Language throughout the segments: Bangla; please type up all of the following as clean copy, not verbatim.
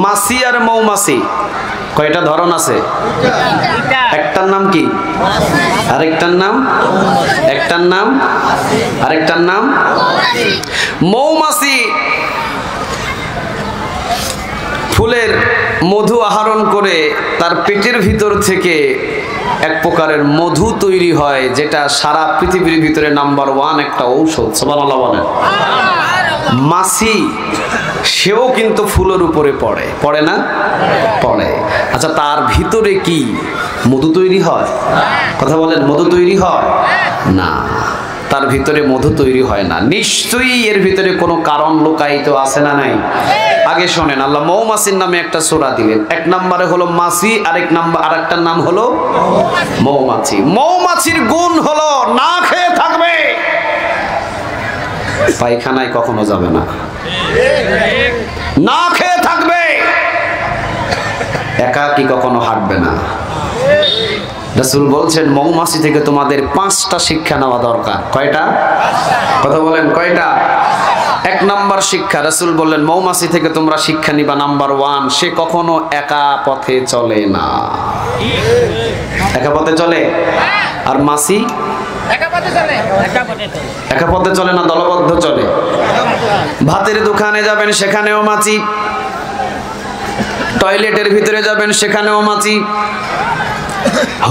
মাছি আর মৌমাছি কয়টা ধরন আছে? একটার নাম কি, আরেকটার নাম, একটার নাম আরেকটার নাম মৌমাছি। ফুলের মধু আহরণ করে তার পেটের ভিতর থেকে এক প্রকারের মধু তৈরি হয়, যেটা সারা পৃথিবীর ভিতরে নাম্বার 1 একটা ঔষধ। সুবহানাল্লাহ বলেন। মাছি সেও কিন্তু ফুলের উপরে পড়ে, পড়ে না? পড়ে। আচ্ছা, তার ভিতরে কি মধু তৈরি হয়? কথা বলেন, মধু তৈরি হয় না, তার ভিতরে মধু তৈরি হয় না। নিশ্চয়ই এর ভিতরে কোনো কারণ লুকায়িত আছে না নাই? আগে শোনেন, আল্লাহ মৌমাছির নামে একটা সূরা দিলেন। এক নম্বরে হলো মাছি, আরেকটার নাম হলো মৌমাছি। মৌমাছির গুণ হলো না খেয়ে থাকবে, পায়খানায় কখনো যাবে না, না খেয়ে থাকবে, একাকী কখনো হাঁটবে না। রাসূল বলছেন মৌমাছি থেকে তোমাদের 5টা শিক্ষা নেওয়া দরকার। কয়টা? কথা বলেন, কয়টা? 1 নাম্বার শিক্ষা, রাসূল বললেন মৌমাছি থেকে তোমরা শিক্ষা নিবা নাম্বার 1, সে কখনো একা পথে চলে না। একা পথে চলে? আর মাছি একা পথে চলে না, দলবদ্ধ চলে। ভাতের দোকানে যাবেন, সেখানেও মাছি। টয়লেটের ভিতরে যাবেন, সেখানেও মাছি।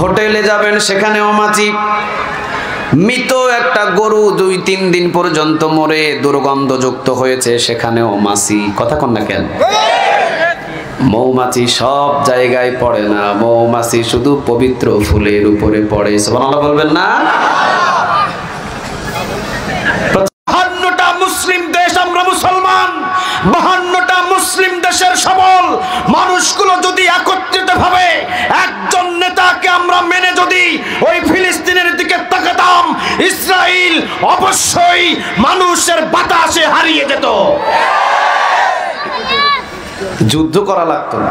হোটেলে যাবেন, সেখানেও মাছি। মৃত একটা গরু 2-3 দিন পর্যন্ত মরে দুর্গন্ধযুক্ত হয়েছে, সেখানেও মাছি। কথা কন না কেন? মৌমাছি সব জায়গায় পড়ে না, মৌমাছি শুধু পবিত্র ফুলের উপরে পড়ে। সুবহানাল্লাহ বলবেন না? 52টা মুসলিম দেশ, আমরা মুসলমান। 52টা মুসলিম দেশের সবল মানুষগুলো যদি একত্রিত ভাবে একজন নেতাকে আমরা মেনে যদি ওই ফিলিস্তিনের দিকে তাকাতাম, ইসরাইল অবশ্যই মানুষের বাতাসে হারিয়ে যেত। যুদ্ধ করা লাগতো না।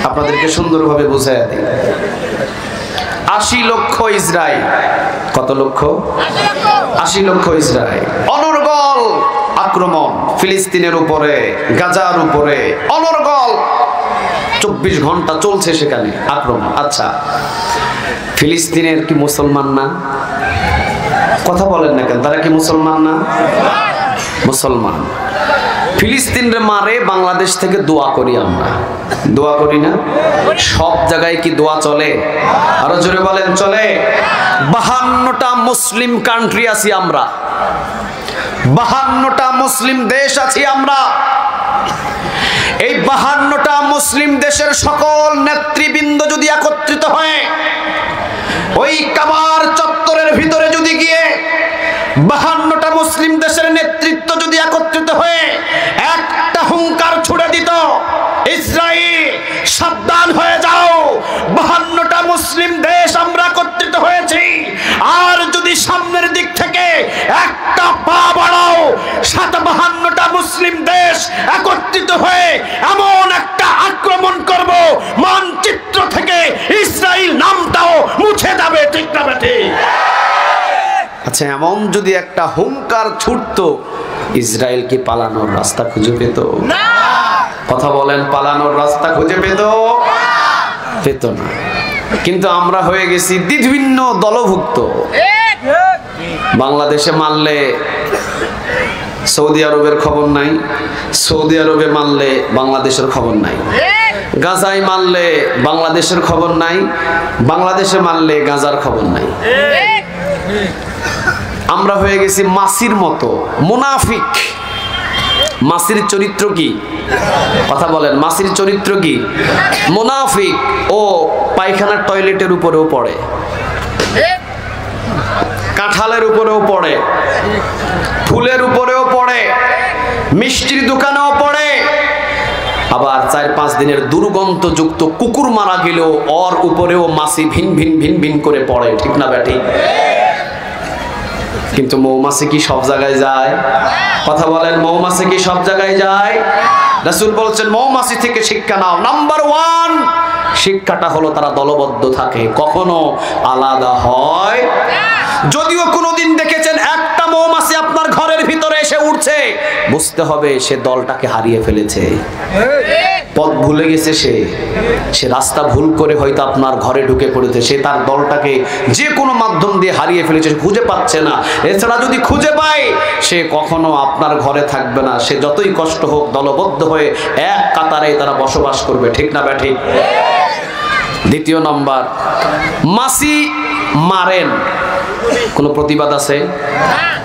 আপনাদেরকে সুন্দরভাবে বুঝাই দিই। 80 লক্ষ ইসরায়েল। কত লক্ষ? 80 লক্ষ ইসরায়েল। অনর্গল আক্রমণ ফিলিস্তিনের উপরে, গাজার উপরে, অনর্গল 24 ঘন্টা চলছে সেখানে আক্রমণ। আচ্ছা, ফিলিস্তিনের কি মুসলমান না? কথা বলেন না কেন? তারা কি মুসলমান না? মুসলমান। ফিলিস্তিনরে মারে, বাংলাদেশ থেকে দোয়া করি আমরা, দোয়া করি না? সব জায়গায় কি দোয়া চলে? আরো জোরে বলেন, চলে? 52টা মুসলিম কান্ট্রি আছি আমরা, 52টা মুসলিম দেশ আছি আমরা। এই 52টা মুসলিম দেশের সকল নেতৃবৃন্দ যদি একত্রিত হয় ওই কাবার চত্বরের ভিতরে যদি গিয়ে 52টা মুসলিম দেশের নেতৃত্ব যদি একত্রিত হয়ে একটা হুঙ্কার ছুড়ে দিত, ইসরাইল সাবধান হয়ে যাও, 52টা মুসলিম দেশ আমরা একত্রিত হয়েছি, আর যদি সামনের দিক থেকে একটা পা বাড়াও 52টা মুসলিম দেশ একত্রিত হয়ে এমন একটা আক্রমণ করব, মানচিত্র থেকে ইসরাইল নামটাও মুছে যাবে। ঠিক না বেঠি? আচ্ছা, এমন যদি একটা হুঙ্কার ছুটতো, ইসরায়েল কি পালানোর রাস্তা খুঁজে পেত? না। কথা বলেন, পালানোর রাস্তা খুঁজে পেত? পেত না। কিন্তু আমরা হয়ে গেছি বিভিন্ন দলভুক্ত। বাংলাদেশে মারলে সৌদি আরবের খবর নাই, সৌদি আরবে মারলে বাংলাদেশের খবর নাই, গাজায় মারলে বাংলাদেশের খবর নাই, বাংলাদেশে মারলে গাজার খবর নাই। আমরা হয়ে গেছি মাছির মতো, মুনাফিক। মাছির চরিত্র কি? কথা বলেন, মাছির চরিত্র কি? মুনাফিক। ও পায়খানার টয়লেটের উপরেও পড়ে, কাঁঠালের উপরেও পড়ে, ফুলের উপরেও পড়ে, মিষ্টির দোকানেও পড়ে, আবার 4-5 দিনের দুর্গন্ধযুক্ত কুকুর মারা গেলেও ওর উপরেও মাছি ভিন ভিন ভিন ভিন করে পড়ে। ঠিক না ব্যাটি? কিন্তু মৌমাছি কি সব জায়গায় যায়? কথা বলেন, মৌমাছি কি সব জায়গায় যায়? রাসূল বলছেন মৌমাছি থেকে শিক্ষা নাও। নাম্বার 1 শিক্ষাটা হলো তারা দলবদ্ধ থাকে, কখনো আলাদা হয়। যদিও কোনোদিন দেখেছেন একটা মৌমাছি আপনার ঘরের ভিতরে এসে উঠছে, বুঝতে হবে সে দলটাকে হারিয়ে ফেলেছে, পথ ভুলে গেছে, সে রাস্তা ভুল করে হয়তো আপনার ঘরে ঢুকে পড়েছে, সে তার দলটাকে যে কোনো মাধ্যম দিয়ে হারিয়ে ফেলেছে, খুঁজে পাচ্ছে না। এছাড়া যদি খুঁজে পায় সে কখনো আপনার ঘরে থাকবে না, সে যতই কষ্ট হোক দলবদ্ধ হয়ে এক কাতারে তারা বসবাস করবে, ঠিক না ব্যাঠি? দ্বিতীয় নম্বর, মাসি মারেন, কোনো প্রতিবাদ আছে?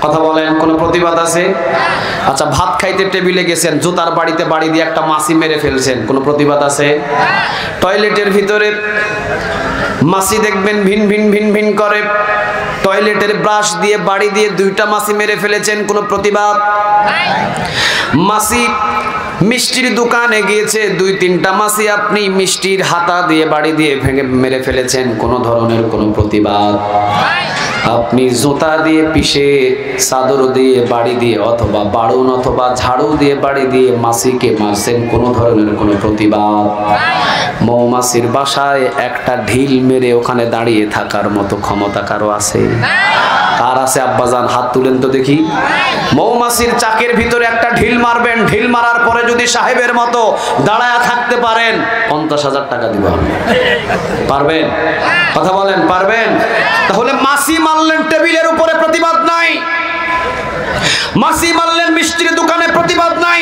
কথা বলেন, কোনো প্রতিবাদ আছে? আচ্ছা, ভাত খাইতে টেবিলে গেছেন, জুতার বাড়িতে বাড়ি দিয়ে একটা মাছি মেরে ফেলছেন, কোনো প্রতিবাদ আছে? টয়লেটের ভিতরে মাছি দেখবেন ভিন ভিন ভিন ভিন করে, টয়লেটের ব্রাশ দিয়ে বাড়ি দিয়ে দুইটা মাছি মেরে ফেলেছেন, কোনো প্রতিবাদ? মাছি মিষ্টির দোকানে গিয়েছে, দুই তিনটা মাছি আপনি মিষ্টির হাতা দিয়ে বাড়ি দিয়ে ভেঙে মেরে ফেলেছেন, কোনো ধরনের কোনো প্রতিবাদ? আপনি জুতা দিয়ে পিষে, চাদর দিয়ে বাড়ি দিয়ে, অথবা বাড়ুন অথবা ঝাড়ু দিয়ে বাড়ি দিয়ে মাছিকে মারছেন, কোনো ধরনের কোনো প্রতিবাদ? মৌমাছির বাসায় একটা ঢিল মেরে ওখানে দাঁড়িয়ে থাকার মতো ক্ষমতা কারো আছে? কার আছে আব্বাজান? হাত তুলেন তো দেখি। মৌমাছির চাকের ভিতরে একটা ঢিল মারবেন, ঢিল মারার পরে যদি সাহেবের মতো দাঁড়ায়া থাকতে পারেন 50,000 টাকা দিব। পারবেন? কথা বলেন, পারবেন? তাহলে মাছি মারলেন টেবিলের উপরে, প্রতিবাদ নাই। মাছি মারলেন মিষ্টির দোকানে, প্রতিবাদ নাই।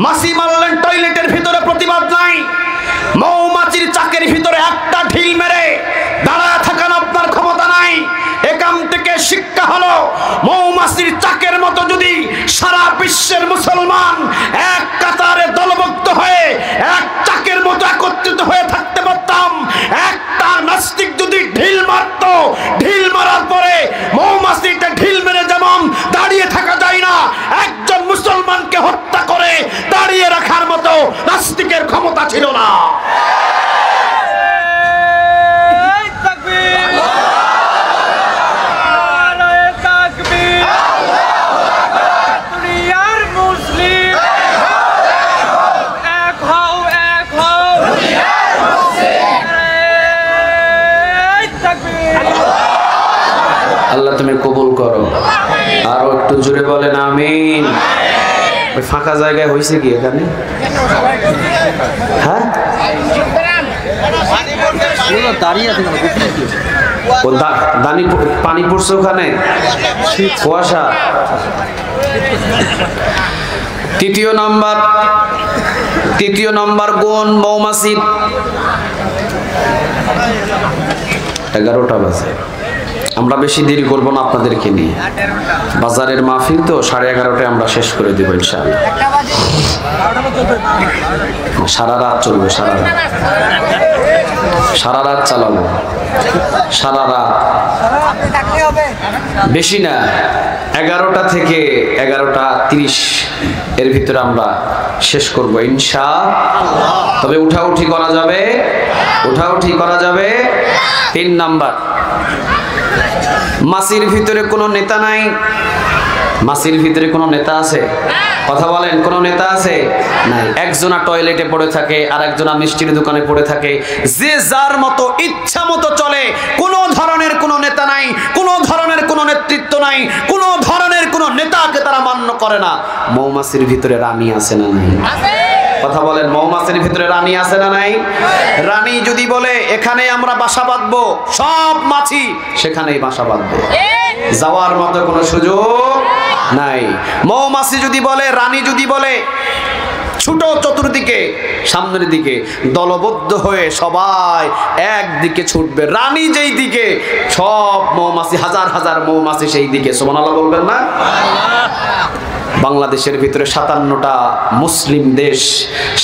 মাছি মারলেন টয়লেটের ভিতরে, প্রতিবাদ নাই। মৌমাছির চাকের ভিতরে একটা ঢিল মেরে দাঁড়ায় থাকার আপনার ক্ষমতা নাই। এখান থেকে শিক্ষা হলো, মৌমাছির চাকের মতো যদি সারা বিশ্বের মুসলমান এক কাতারে দলবদ্ধ হয়ে এক চাকের মতো একত্রিত হয়ে থাকতে পারতাম, একটা নাস্তিক যদি ঢিল মারত, ঢিল মারার পরে মৌমাছিটা ঢিল মেরে যেমন দাঁড়িয়ে থাকা যায় না, একজন মুসলমানকে হত্যা করে দাঁড়িয়ে রাখার মতো নাস্তিকের ক্ষমতা ছিল না। আল্লাহ তুমি কবুল করো। আরো একটু জোরে বলেন আমিন। ফাঁকা জায়গায় হয়েছে কি এখানে? হ্যাঁ, পানি পড়ছে ওখানে, কুয়াশা। তৃতীয় নাম্বার গুণ মৌমাছি। 11টা বাজে, আমরা বেশি দেরি করবো না আপনাদেরকে নিয়ে। বাজারের মাহফিল তো 11:30টায় আমরা শেষ করে দেবো ইনশাআল্লাহ। সারা রাত চলবে, সারা রাত চালাবো, সারা রাত, বেশি না। 11টা থেকে 11:30 এর ভিতরে আমরা শেষ করব ইনশাআল্লাহ। তবে উঠাউঠি করা যাবে, উঠাউঠি করা যাবে। 3 নাম্বার, মাছির ভিতরে কোনো নেতা নাই। মাছির ভিতরে কোনো নেতা আছে? কথা বলেন, কোনো নেতা আছে? নাই। একজনা টয়লেটে পড়ে থাকে, আর একজনা মিষ্টির দোকানে পড়ে থাকে, যে যার মতো ইচ্ছা মতো চলে। কোনো ধরনের কোনো নেতা নাই, কোনো ধরনের কোনো নেতৃত্ব নাই, কোনো ধরনের কোনো নেতাকে তারা মান্য করে না। মৌমাছির ভিতরে রানী আছে না নাই? কথা বলেন, মৌমাছির ভিতরে রানী আছে না নাই? রানী যদি বলে এখানে আমরা বাসা বাঁধবো, সব মাছি সেখানেই বাসা বাঁধবে, যাওয়ার মতো কোনো সুযোগ নাই। মৌমাছি যদি বলে, রানী যদি বলে ছোট চতুর্দিকে, সামনের দিকে দলবদ্ধ হয়ে সবাই একদিকে ছুটবে, রানী যেই দিকে সব মৌমাছি, হাজার হাজার মৌমাছি সেই দিকে। সুবহানাল্লাহ বলবেন না? বাংলাদেশের ভিতরে 57টা মুসলিম দেশ,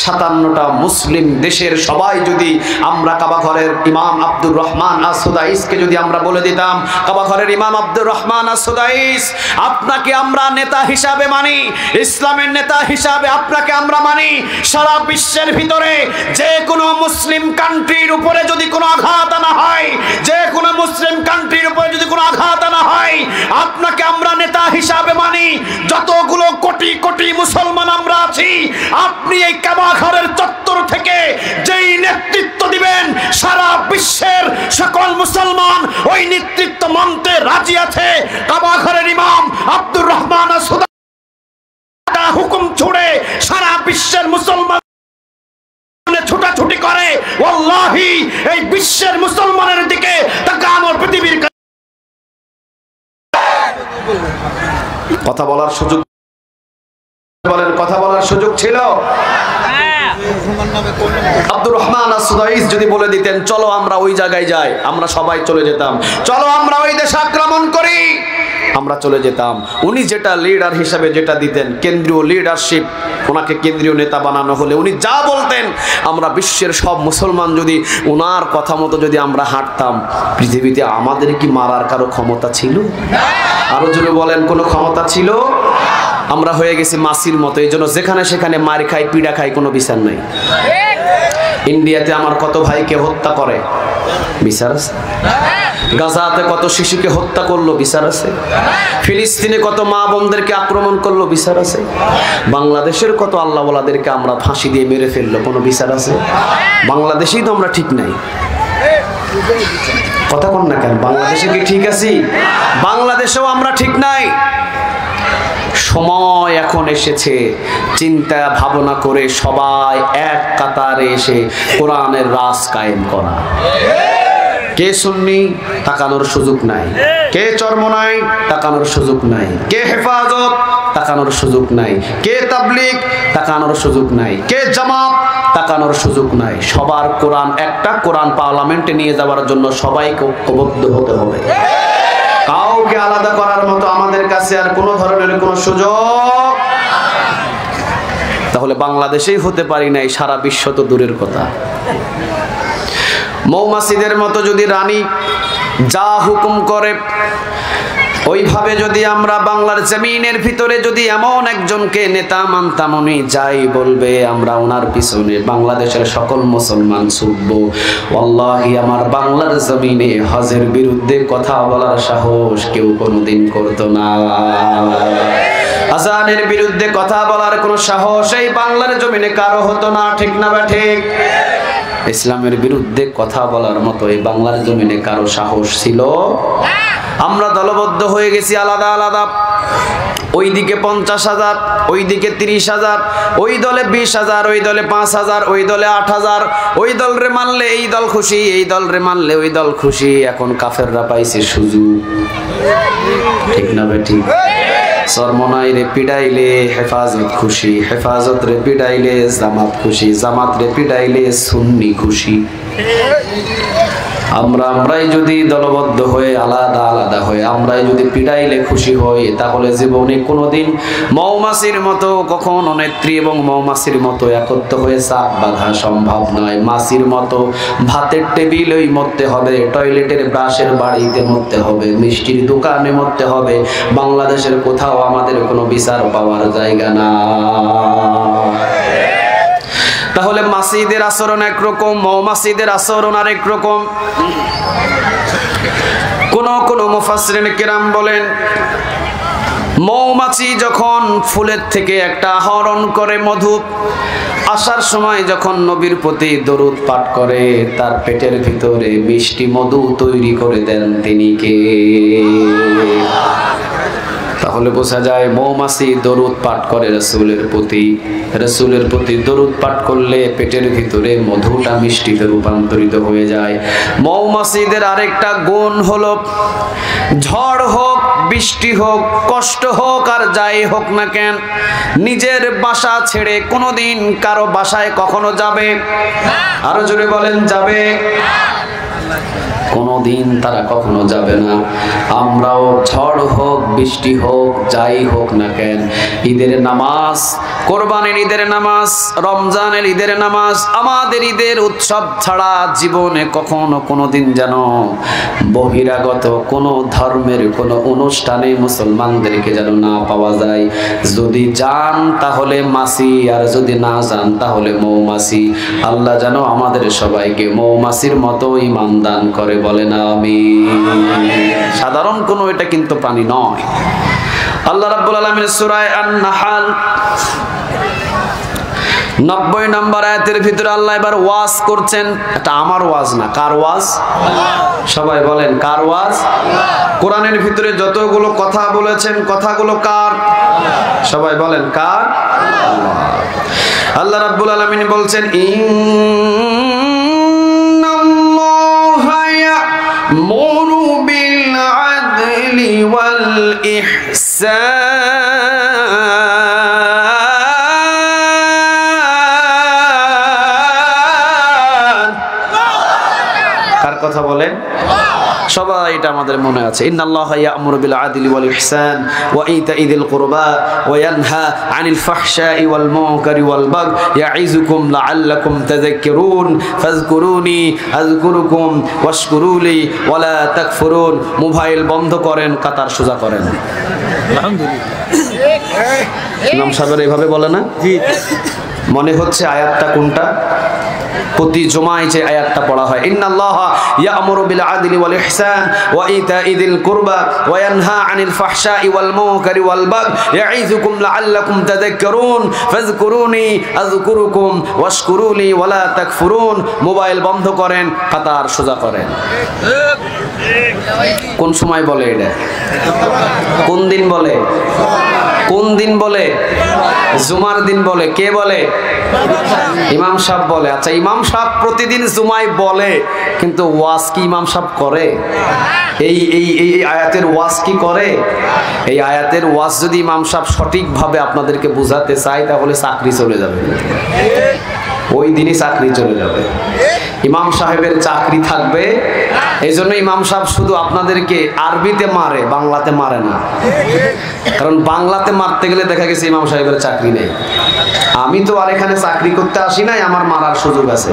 57টা মুসলিম দেশের সবাই যদি আমরা কাবা ঘরের ইমাম আব্দুর রহমান আস-সুদাইসকে যদি আমরা বলে দিতাম, কাবা ঘরের ইমাম আব্দুর রহমান আস-সুদাইস, আপনাকে আমরা নেতা হিসাবে মানি, ইসলামের নেতা হিসাবে আপনাকে আমরা মানি, সারা বিশ্বের ভিতরে যে কোনো মুসলিম কান্ট্রির উপরে যদি কোনো আঘাত আনা হয়, যে কোনো মুসলিম কান্ট্রির উপরে যদি কোনো আঘাত আনা হয়, আপনাকে আমরা নেতা হিসাবে মানি। যতগুলো কোটি কোটি মুসলমান আমরা আছি, আপনি এই কাবা ঘরের চত্বর থেকে যেই নেতৃত্ব দিবেন, সারা বিশ্বের সকল মুসলমান ওই নেতৃত্ব মানতে রাজি আছে। কাবা ঘরের ইমাম আব্দুর রহমান ছোটাছুটি করে, ওয়াল্লাহি এই বিশ্বের মুসলমানের দিকে তাকানোর পৃথিবীর কথা বলার সুযোগ, বলেন কথা বলার সুযোগ ছিল? আব্দুর রহমান আস-সুদাইস যদি বলে দিতেন চলো আমরা ওই জায়গায় যাই, আমরা সবাই চলে যেতাম। চলো আমরা ওই দেশে আক্রমণ করি, আমরা চলে যেতাম। উনি যেটা লিডার হিসেবে যেটা দিতেন, কেন্দ্রীয় লিডারশিপ, ওনাকে কেন্দ্রীয় নেতা বানানো হলে উনি যা বলতেন, আমরা বিশ্বের সব মুসলমান যদি ওনার কথা মতো যদি আমরা হাঁটতাম, পৃথিবীতে আমাদের কি মারার কারো ক্ষমতা ছিল? আরো জোরে বলেন, কোনো ক্ষমতা ছিল? আমরা হয়ে গেছি মাসির মতো, এই জন্য যেখানে সেখানে মার খাই, পিড়া খাই, কোনো বিচার নাই। ইন্ডিয়াতে আমার কত ভাইকে হত্যা করে, বিচার আছে? গাজাতে কত শিশুকে হত্যা করলো, বিচার আছে? ফিলিস্তিনে কত মা বোনদেরকে আক্রমণ করলো, বিচার আছে? বাংলাদেশের কত আল্লাহওয়ালাদেরকে আমরা ফাঁসি দিয়ে মেরে ফেললো, কোনো বিচার আছে? বাংলাদেশেই তো আমরা ঠিক নাই। কথা বল না কেন, বাংলাদেশে কি ঠিক আছি? বাংলাদেশেও আমরা ঠিক নাই। সময় এখন এসেছে চিন্তা ভাবনা করে সবাই এক কাতারে এসে কোরআনের রাজ কায়েম করা। কে সুন্নি, তাকানোর সুযোগ নাই। কে চরমনাই, তাকানোর সুযোগ নাই। কে হেফাজত, তাকানোর সুযোগ নাই। কে তাবলীগ, তাকানোর সুযোগ নাই। কে জামাত, তাকানোর সুযোগ নাই। সবার কোরআন একটা, কোরআন পার্লামেন্টে নিয়ে যাওয়ার জন্য সবাইকে ঐক্যবদ্ধ হতে হবে। কাউকে আলাদা করার মতো আমাদের কাছে আর কোনো ধরনের কোনো সুযোগ। তাহলে বাংলাদেশেই হতে পারি নাই, সারা বিশ্ব তো দূরের কথা। মৌমাছিদের মতো যদি রানী যা হুকুম করে ওইভাবে যদি আমরা বাংলার জমিনের ভিতরে যদি এমন একজনকে নেতা মানতাম, উনি যাই বলবে আমরা ওনার পিছনে বাংলাদেশের সকল মুসলমান ছুটব, ওয়াল্লাহি আমার বাংলার জমিনে হজের বিরুদ্ধে কথা বলার সাহস কেউ কোনোদিন করতো না। আযানের বিরুদ্ধে কথা বলার কোনো সাহস এই বাংলার জমিনে কারো হতো না, ঠিক না বা ঠিক? ইসলামের বিরুদ্ধে কথা বলার মতো এই বাংলার জমিনে কারো সাহস ছিল? আমরা দলবদ্ধ হয়ে গেছি আলাদা আলাদা। ওইদিকে 50,000, ওইদিকে 30,000, ওই দলে 20,000, ওই দলে 5,000, ওই দলে 8,000। ওই দল রে মানলে এই দল খুশি, এই দল রে মানলে ওই দল খুশি। এখন কাফেররা পাইছে সুযোগ, ঠিক না বেটি? চরমনাই রে পিডাইলে হেফাজত খুশি, হেফাজত রে পিডাইলে জামাত খুশি, জামাত রে পিডাইলে সুন্নি খুশি। আমরাই যদি দলবদ্ধ হয়ে আলাদা আলাদা হয়ে আমরাই যদি পিড়াইলে খুশি হই, তাহলে জীবনে কোনোদিন মৌমাছির মতো কখনো নেত্রী এবং মৌমাছির মতো একত্র হয়ে চাপ বাঁধা সম্ভব নয়। মাছির মতো ভাতের টেবিলেই মরতে হবে, টয়লেটের ব্রাশের বাড়িতে মরতে হবে, মিষ্টির দোকানে মরতে হবে। বাংলাদেশের কোথাও আমাদের কোনো বিচার পাওয়ার জায়গা না। তাহলে মাছিদের আচরণ একরকম, মৌমাছিদের আচরণ আরেক রকম। কোন মুফাসসিরিন কিরাম বলেন, মৌমাছি যখন ফুলের থেকে একটা আহরণ করে মধু, আসার সময় যখন নবীর প্রতি দরুদ পাঠ করে, তার পেটের ভিতরে মিষ্টি মধু তৈরি করে দেন তিনি কে? তাহলে বোঝা যায় মৌমাছি দরুদ পাঠ করে রাসূলের প্রতি দরুদ পাঠ করলে পেটের ভিতরে মধুটা মিষ্টিতে রূপান্তরিত হয়ে যায়। মৌমাছিদের আরেকটা গুণ হলো, ঝড় হোক, বৃষ্টি হোক, কষ্ট হোক আর যাই হোক না কেন, নিজের বাসা ছেড়ে কোনোদিন কারো বাসায় কখনো যাবে? আরো জোরে বলেন, যাবে? কোনোদিন তারা কখনো যাবে না। আমরাও ঝড় হোক, বৃষ্টি হোক, যাই হোক না কেন, ঈদের নামাজ, কোরবানির ঈদের নামাজ, রমজানের ঈদের নামাজ, আমাদের ঈদের উৎসব ছাড়া জীবনে কখনো কোনোদিন যেন বহিরাগত কোনো ধর্মের কোনো অনুষ্ঠানে মুসলমানদেরকে যেন না পাওয়া যায়। যদি যান তাহলে মাছি, আর যদি না যান তাহলে মৌমাছি। আল্লাহ যেন আমাদের সবাইকে মৌমাছির মতো ঈমান দান করে, বলে না আমিন। সাধারণ কোনো এটা কিন্তু প্রাণী নয়। আল্লাহ রাব্বুল আলামিন সূরা আন-নাহল 90 নম্বর আয়াতের ভিতরে আল্লাহ এবার ওয়াজ করছেন। এটা আমার ওয়াজ না, কার ওয়াজ? সবাই বলেন, কার ওয়াজ? কোরআনের ভিতরে যতগুলো কথা বলেছেন, কথাগুলো কার? সবাই বলেন, কার? আল্লাহ রাব্বুল আলামিন বলছেন, মুরু বিল আদলি ওয়াল ইহসান। কার কথা বলে? সবাই এটা আমাদের মনে আছে। ইন্নাল্লাহা ইয়া'মুরু বিল আদলি ওয়াল ইহসান ওয়া ইতা'i যিল কুরবা ওয়া ইয়ানহা আনিল ফাহশা'i ওয়াল মুনকারি ওয়াল বাগই ইয়া'iযুকুম লা'আল্লাকুম তাযাক্কারুন ফাযকুরুনি আযকুরুকুম ওয়াশকুরুলি ওয়া লা তাকফুরুন। মোবাইল বন্ধ করেন, কাতার সোজা করেন। আলহামদুলিল্লাহ। ইমাম সাহেব এইভাবে বলে না? জি। মনে হচ্ছে আয়াতটা কোনটা? প্রতি জুমায় যে আয়াতটা পড়া হয়, ইন্নাল্লাহা ইয়া'মুরু বিল আদলি ওয়াল ইহসান ওয়া ইতা'i যিল কুরবা ওয়া ইয়ানহা আনিল ফাহশা'i ওয়াল মুনকারি ওয়াল বাগই ইয়া'iযুকুম লা'আল্লাকুম তাযাক্কারুন ফাযকুরুনি আযকুরুকুম ওয়াশকুরুলি ওয়া লা তাকফুরুন। মোবাইল বন্ধ করেন, কাতার সোজা করেন। কোন সময় বলে এটা? কোন দিন বলে? কোন দিন বলে? জুমার দিন বলে। কে বলে? ইমাম সাহেব বলে। আচ্ছা, ইমাম সাহেব প্রতিদিন জুমায় বলে, কিন্তু ওয়াজ কি ইমাম সাহেব করে? এই এই এই আয়াতের ওয়াজ কি করে? এই আয়াতের ওয়াজ যদি ইমাম সাহেব সঠিকভাবে আপনাদেরকে বোঝাতে চায়, তাহলে চাকরি চলে যাবে, ওই দিনই চাকরি চলে যাবে। ইমাম সাহেবের চাকরি থাকবে। এই জন্য ইমাম সাহেব শুধু আপনাদেরকে আরবিতে মারে, বাংলাতে মারে না। কারণ বাংলাতে মারতে গেলে দেখা গেছে ইমাম সাহেবের চাকরি নেই। আমি তো আর এখানে চাকরি করতে আসি নাই, আমার মারার সুযোগ আছে,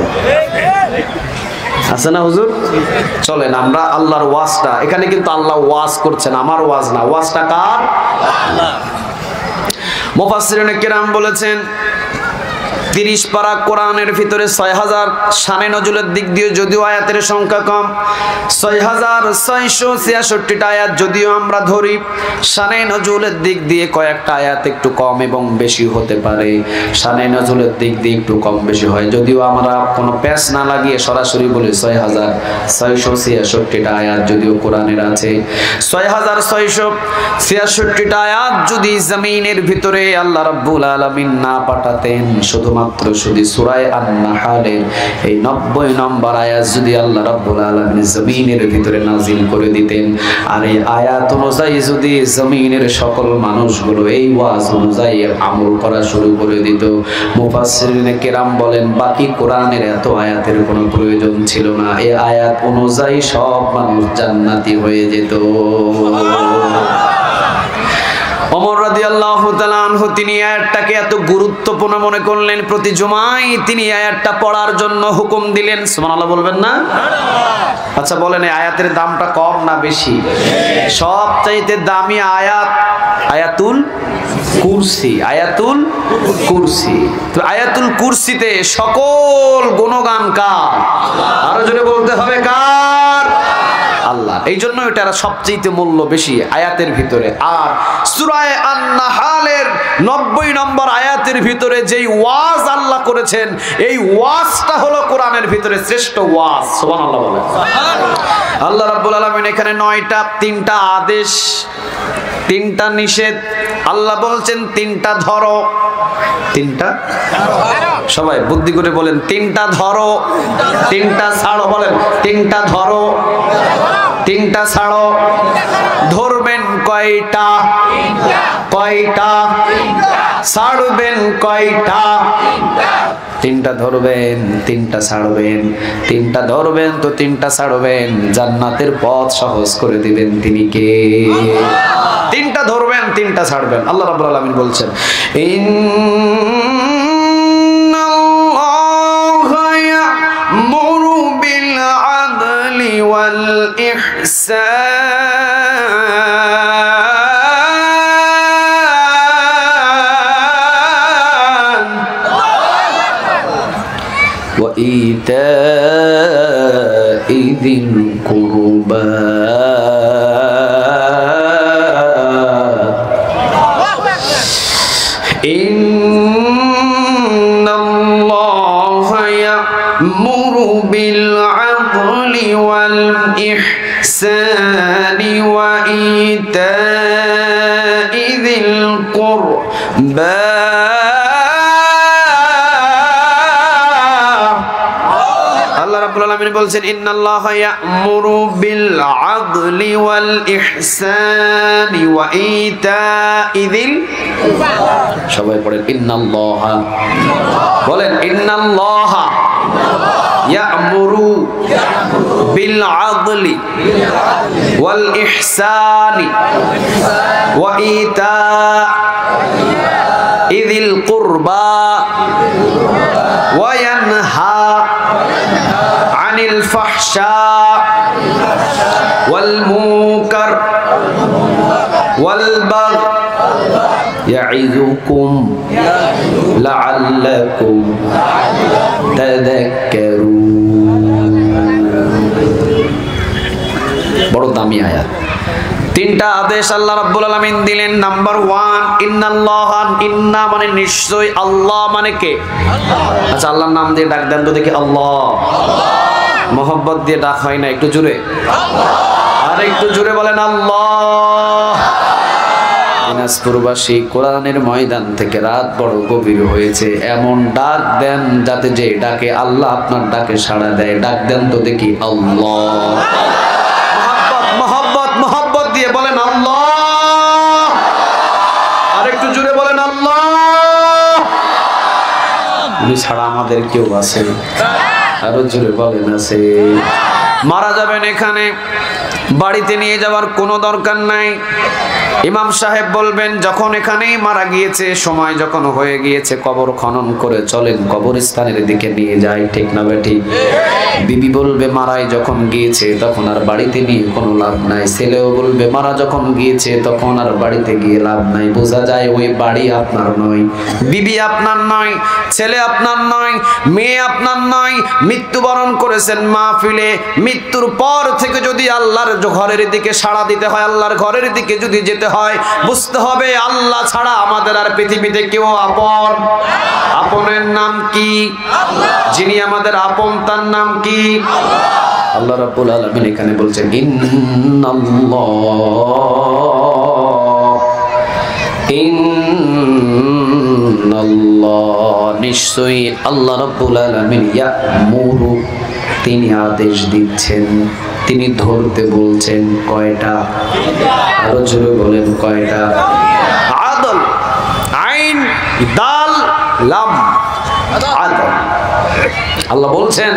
আছে না হুজুর? চলেন আমরা আল্লাহর ওয়াজটা, এখানে কিন্তু আল্লাহ ওয়াজ করছেন, আমার ওয়াজ না। ওয়াজটা কার? মুফাসসিরিনে কিরাম বলেছেন 30 পারা কোরআনের ভিতরে 6000 শানে নজুলের দিক দিয়ে যদিও আয়াতের সংখ্যা কম, 6666টা আয়াত যদিও আমরা ধরি, শানে নজুলের দিক দিয়ে কয়েকটা আয়াত একটু কম এবং বেশি হতে পারে। শানে নজুলের দিক দিয়ে একটু কম বেশি হয়, যদিও আমরা কোনো প্যাচ না লাগিয়ে সরাসরি বলি 6666টা আয়াত যদিও কোরআনের আছে। 6666টা আয়াত যদি জমিনের ভিতরে আল্লাহ রাব্বুল আলামিন না পাঠাতেন, শুধুমাত্র শুধু সূরা আন-নাহলের এই 90 নম্বর আয়াত যদি আল্লাহ রাব্বুল আলামিন জমিনের ভিতরে নাজিল করে দিতেন, আর এই আয়াত অনুযায়ী যদি জমিনের সকল মানুষগুলো এই ওয়াজ অনুযায়ী আমল করা শুরু করে দিত, মুফাসসিরিনে কেরাম বলেন বাকি কোরআনের এত আয়াতের কোনো প্রয়োজন ছিল না। এই আয়াত অনুযায়ী সব মানুষ জান্নাতি হয়ে যেত। ওমর রাদিয়াল্লাহু তাআলা আনহু তিনি আয়াতটাকে এত গুরুত্বপূর্ণ মনে করলেন, প্রতি জুমায় তিনি আয়াতটা পড়ার জন্য হুকুম দিলেন। সুবহানাল্লাহ বলবেন না? আচ্ছা বলেন, এই আয়াতের দামটা কম না বেশি? সবচাইতে দামি আয়াত আয়াতুল কুরসি। আয়াতুল কুরসি। তো আয়াতুল কুরসিতে সকল গুণগান কার? আরো জোরে বলতে হবে কার? আল্লাহ। এই জন্য এটা সবচেয়ে মূল্য বেশি আয়াতের ভিতরে। আর সূরা আন-নাহলের 90 নম্বর আয়াতের ভিতরে যেই ওয়াজ আল্লাহ করেছেন, এই ওয়াজটা হলো কোরআনের ভিতরে শ্রেষ্ঠ ওয়াজ। সুবহানাল্লাহ বলেন। আল্লাহ রাব্বুল আলামিন এখানে 9টা, 3টা আদেশ, 3টা নিষেধ। আল্লাহ বলছেন 3টা ধরো, 3টা সবাই বুদ্ধি করে বলেন, 3টা ধরো, 3টা ছাড়ো। বলেন 3টা ধরো, 3টা ছাড়ো। ধরবেন কয়টা? কয়টা? ছাড়বেন কয়টা? 3টা ধরবেন, 3টা ছাড়বেন। 3টা ধরবেন তো 3টা ছাড়বেন, জান্নাতের পথ সহজ করে দিবেন তিনি কে? 3টা ধরবেন, 3টা ছাড়বেন। আল্লাহ রাব্বুল আলামিন বলছেন ইন্নাল্লাহা ইয়া'মুরু বিল আদলি ওয়াল ইহসান ওয়া ইতা'i যিল কুরবা ইন্নাল্লাহা ইয়া'মুরু বিল আদলি ওয়াল ইহসানি ওয়া ইতা'i যিল কুরবা। আল্লাহ রাব্বুল আলামিন বলছেন ইন্নাল্লাহা ইয়া'মুরু বিল আদলি ওয়াল ইহসানি ওয়া ইতাইযিল সবাই পড়েন ইন্নাল্লাহা বলেন ইন্নাল্লাহা ইয়া'মুরু বিল আদলি ওয়াল ইহসানি ওয়া ইতাইযিল কুরবা ওয়া ইয়ানহা আনিল ফাহশা ওয়াল মুনকার ওয়াল বাগই ইয়াইযুকুম লাআল্লাকুম তাযাক্কারুন। বড় দামি আয়াত। তিনটা আদেশ আল্লাহ রাব্বুল আলামিন দিলেন। নাম্বার 1 ইন্নাল্লাহা, ইন্না মানে নিশ্চয়, আল্লাহ মানে কে? আচ্ছা আল্লাহর নাম দিয়ে ডাক দেন তো দেখি। আল্লাহ মোহাব্বত দিয়ে ডাক হয় না, একটু জোরে, আর একটু জোরে বলেন আল্লাহ। দিনাজপুরবাসী কোরআনের ময়দান থেকে রাত বড় গভীর হয়েছে, এমন ডাক দেন যাতে যে ডাকে আল্লাহ আপনার ডাকে সাড়া দেয়। ডাক দেন তো দেখি আল্লাহ। মোহাব্বত মোহাব্বত দিয়ে বলেন আল্লাহ, আর একটু জোরে বলেন আল্লাহ। উনি ছাড়া আমাদের কেউ আছে? আরো জোরে বলেন আছে। মারা যাবেন এখানে, বাড়িতে নিয়ে যাওয়ার কোনো দরকার নাই। ইমাম সাহেব বলবেন যখন এখানেই মারা গিয়েছে, সময় যখন হয়ে গিয়েছে, কবর খনন করে চলেন কবরস্থানের দিকে নিয়ে যায়, ঠিক না বেঠি? বিবি বলবে মারাই যখন গিয়েছে তখন আর বাড়িতে নিয়ে কোনো লাভ নাই। ছেলেও বলবে মারা যখন গিয়েছে তখন আর বাড়িতে গিয়ে লাভ নাই। বোঝা যায় ওই বাড়ি আপনার নয়, বিবি আপনার নয়, ছেলে আপনার নয়, মেয়ে আপনার নয়। মৃত্যুবরণ করেছেন মাহফিলে, মৃত্যুর পর থেকে যদি আল্লাহর ঘরের দিকে সাড়া দিতে হয়, আল্লাহর ঘরের দিকে যদি যেতে হয়, বুঝতে হবে আল্লাহ ছাড়া আমাদের আর পৃথিবীতে কেউ আপন। আপনের নাম কি? যিনি আমাদের আপন তার নাম কি? আল্লাহ রাব্বুল আলামিন এখানে বলছেন ইন্নাল্লাহ, নিশ্চয়ই আল্লাহ রাব্বুল আলামিন ইয়া'মুরু, তিনি আদেশ দিচ্ছেন, তিনি ধরতে বলছেন। কয়টা? আরো জোরে বলেন কয়টা? আদল, আইন, দাল, লাম, আদল। আল্লাহ বলছেন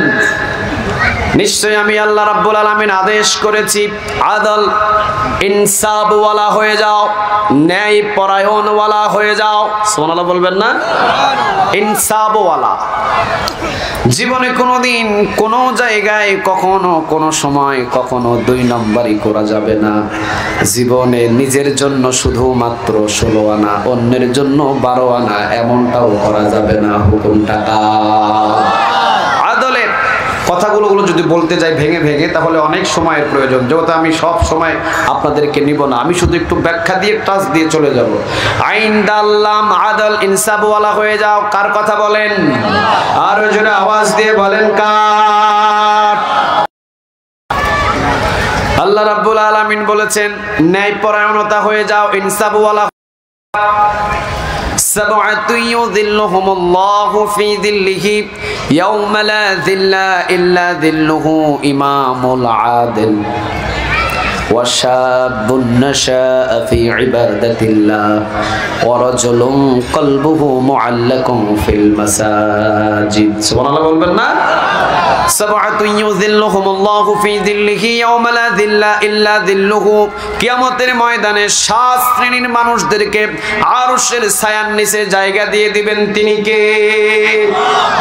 নিশ্চয় আমি আল্লাহ রাব্বুল আলামিন আদেশ করেছি আদল, ইনসাফ ওয়ালা হয়ে যাও, ন্যায় পরায়ণ ওয়ালা হয়ে যাও। সুবহানাল্লাহ বলবেন না? ইনসাফ ওয়ালা। জীবনে কোনোদিন কোনো জায়গায় কখনো কোনো সময় কখনো 2 নম্বরই করা যাবে না। জীবনে নিজের জন্য শুধুমাত্র 16 আনা, অন্যের জন্য 12 আনা, এমনটাও করা যাবে না। হুকুমটা আদলের কথাগুলো যদি বলতে যাই ভেঙে ভেঙে, তাহলে অনেক সময়ের প্রয়োজন। যেহেতু আমি সব সময় আপনাদেরকে নিব না, আমি শুধু একটু ব্যাখ্যা দিয়ে টাচ দিয়ে চলে যাব। আইন, দাল্লাম, আদল, ইনসাফ ওয়ালা হয়ে যাও। কার কথা বলেন? আর জোরে আওয়াজ দিয়ে বলেন কার? আল্লাহ রাব্বুল আলামিন বলেছেন ন্যায় পরায়ণতা হয়ে যাও, ইনসাফ ওয়ালা। سبعة يظلهم الله في ظله يوم لا ظل إلا ظله إمام العادل وشاب نشأ في عبادة الله ورجل قلبه معلق في المساجد سبحان الله বলবেন না سبعة يظلهم الله في ظله يوم لا ظل إلا ظله কিয়ামতের ময়দানে 7 শ্রেণীর মানুষদেরকে আরশের ছায়ার নিচে জায়গা দিয়ে দিবেন। তিনি কে?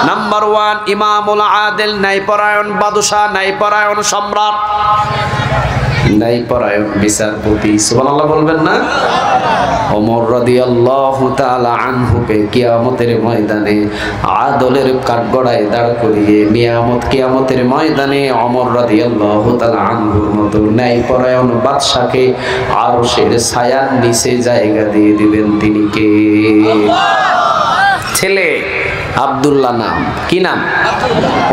নাম্বার 1 ইমামুল আদিল, ন্যায়পরায়ণ বাদশা, ন্যায়পরায়ণ সম্রাট, ন্যায়পরায়ণ বিচারপতি। সুবহানাল্লাহ বলবেন না? ওমর রাদিয়াল্লাহু তাআলা আনহুকে কিয়ামতের ময়দানে আদলের কাঠগড়ায় দাঁড় করিয়ে কিয়ামতের ময়দানে ওমর রাদিয়াল্লাহু তাআলা আনহুর মতো ন্যায়পরায়ণ বাদশাকে আরশের ছায়ার নিচে জায়গা দিয়ে দিবেন। তিনি কে? ছেলে আব্দুল্লাহ নাম। কি নাম?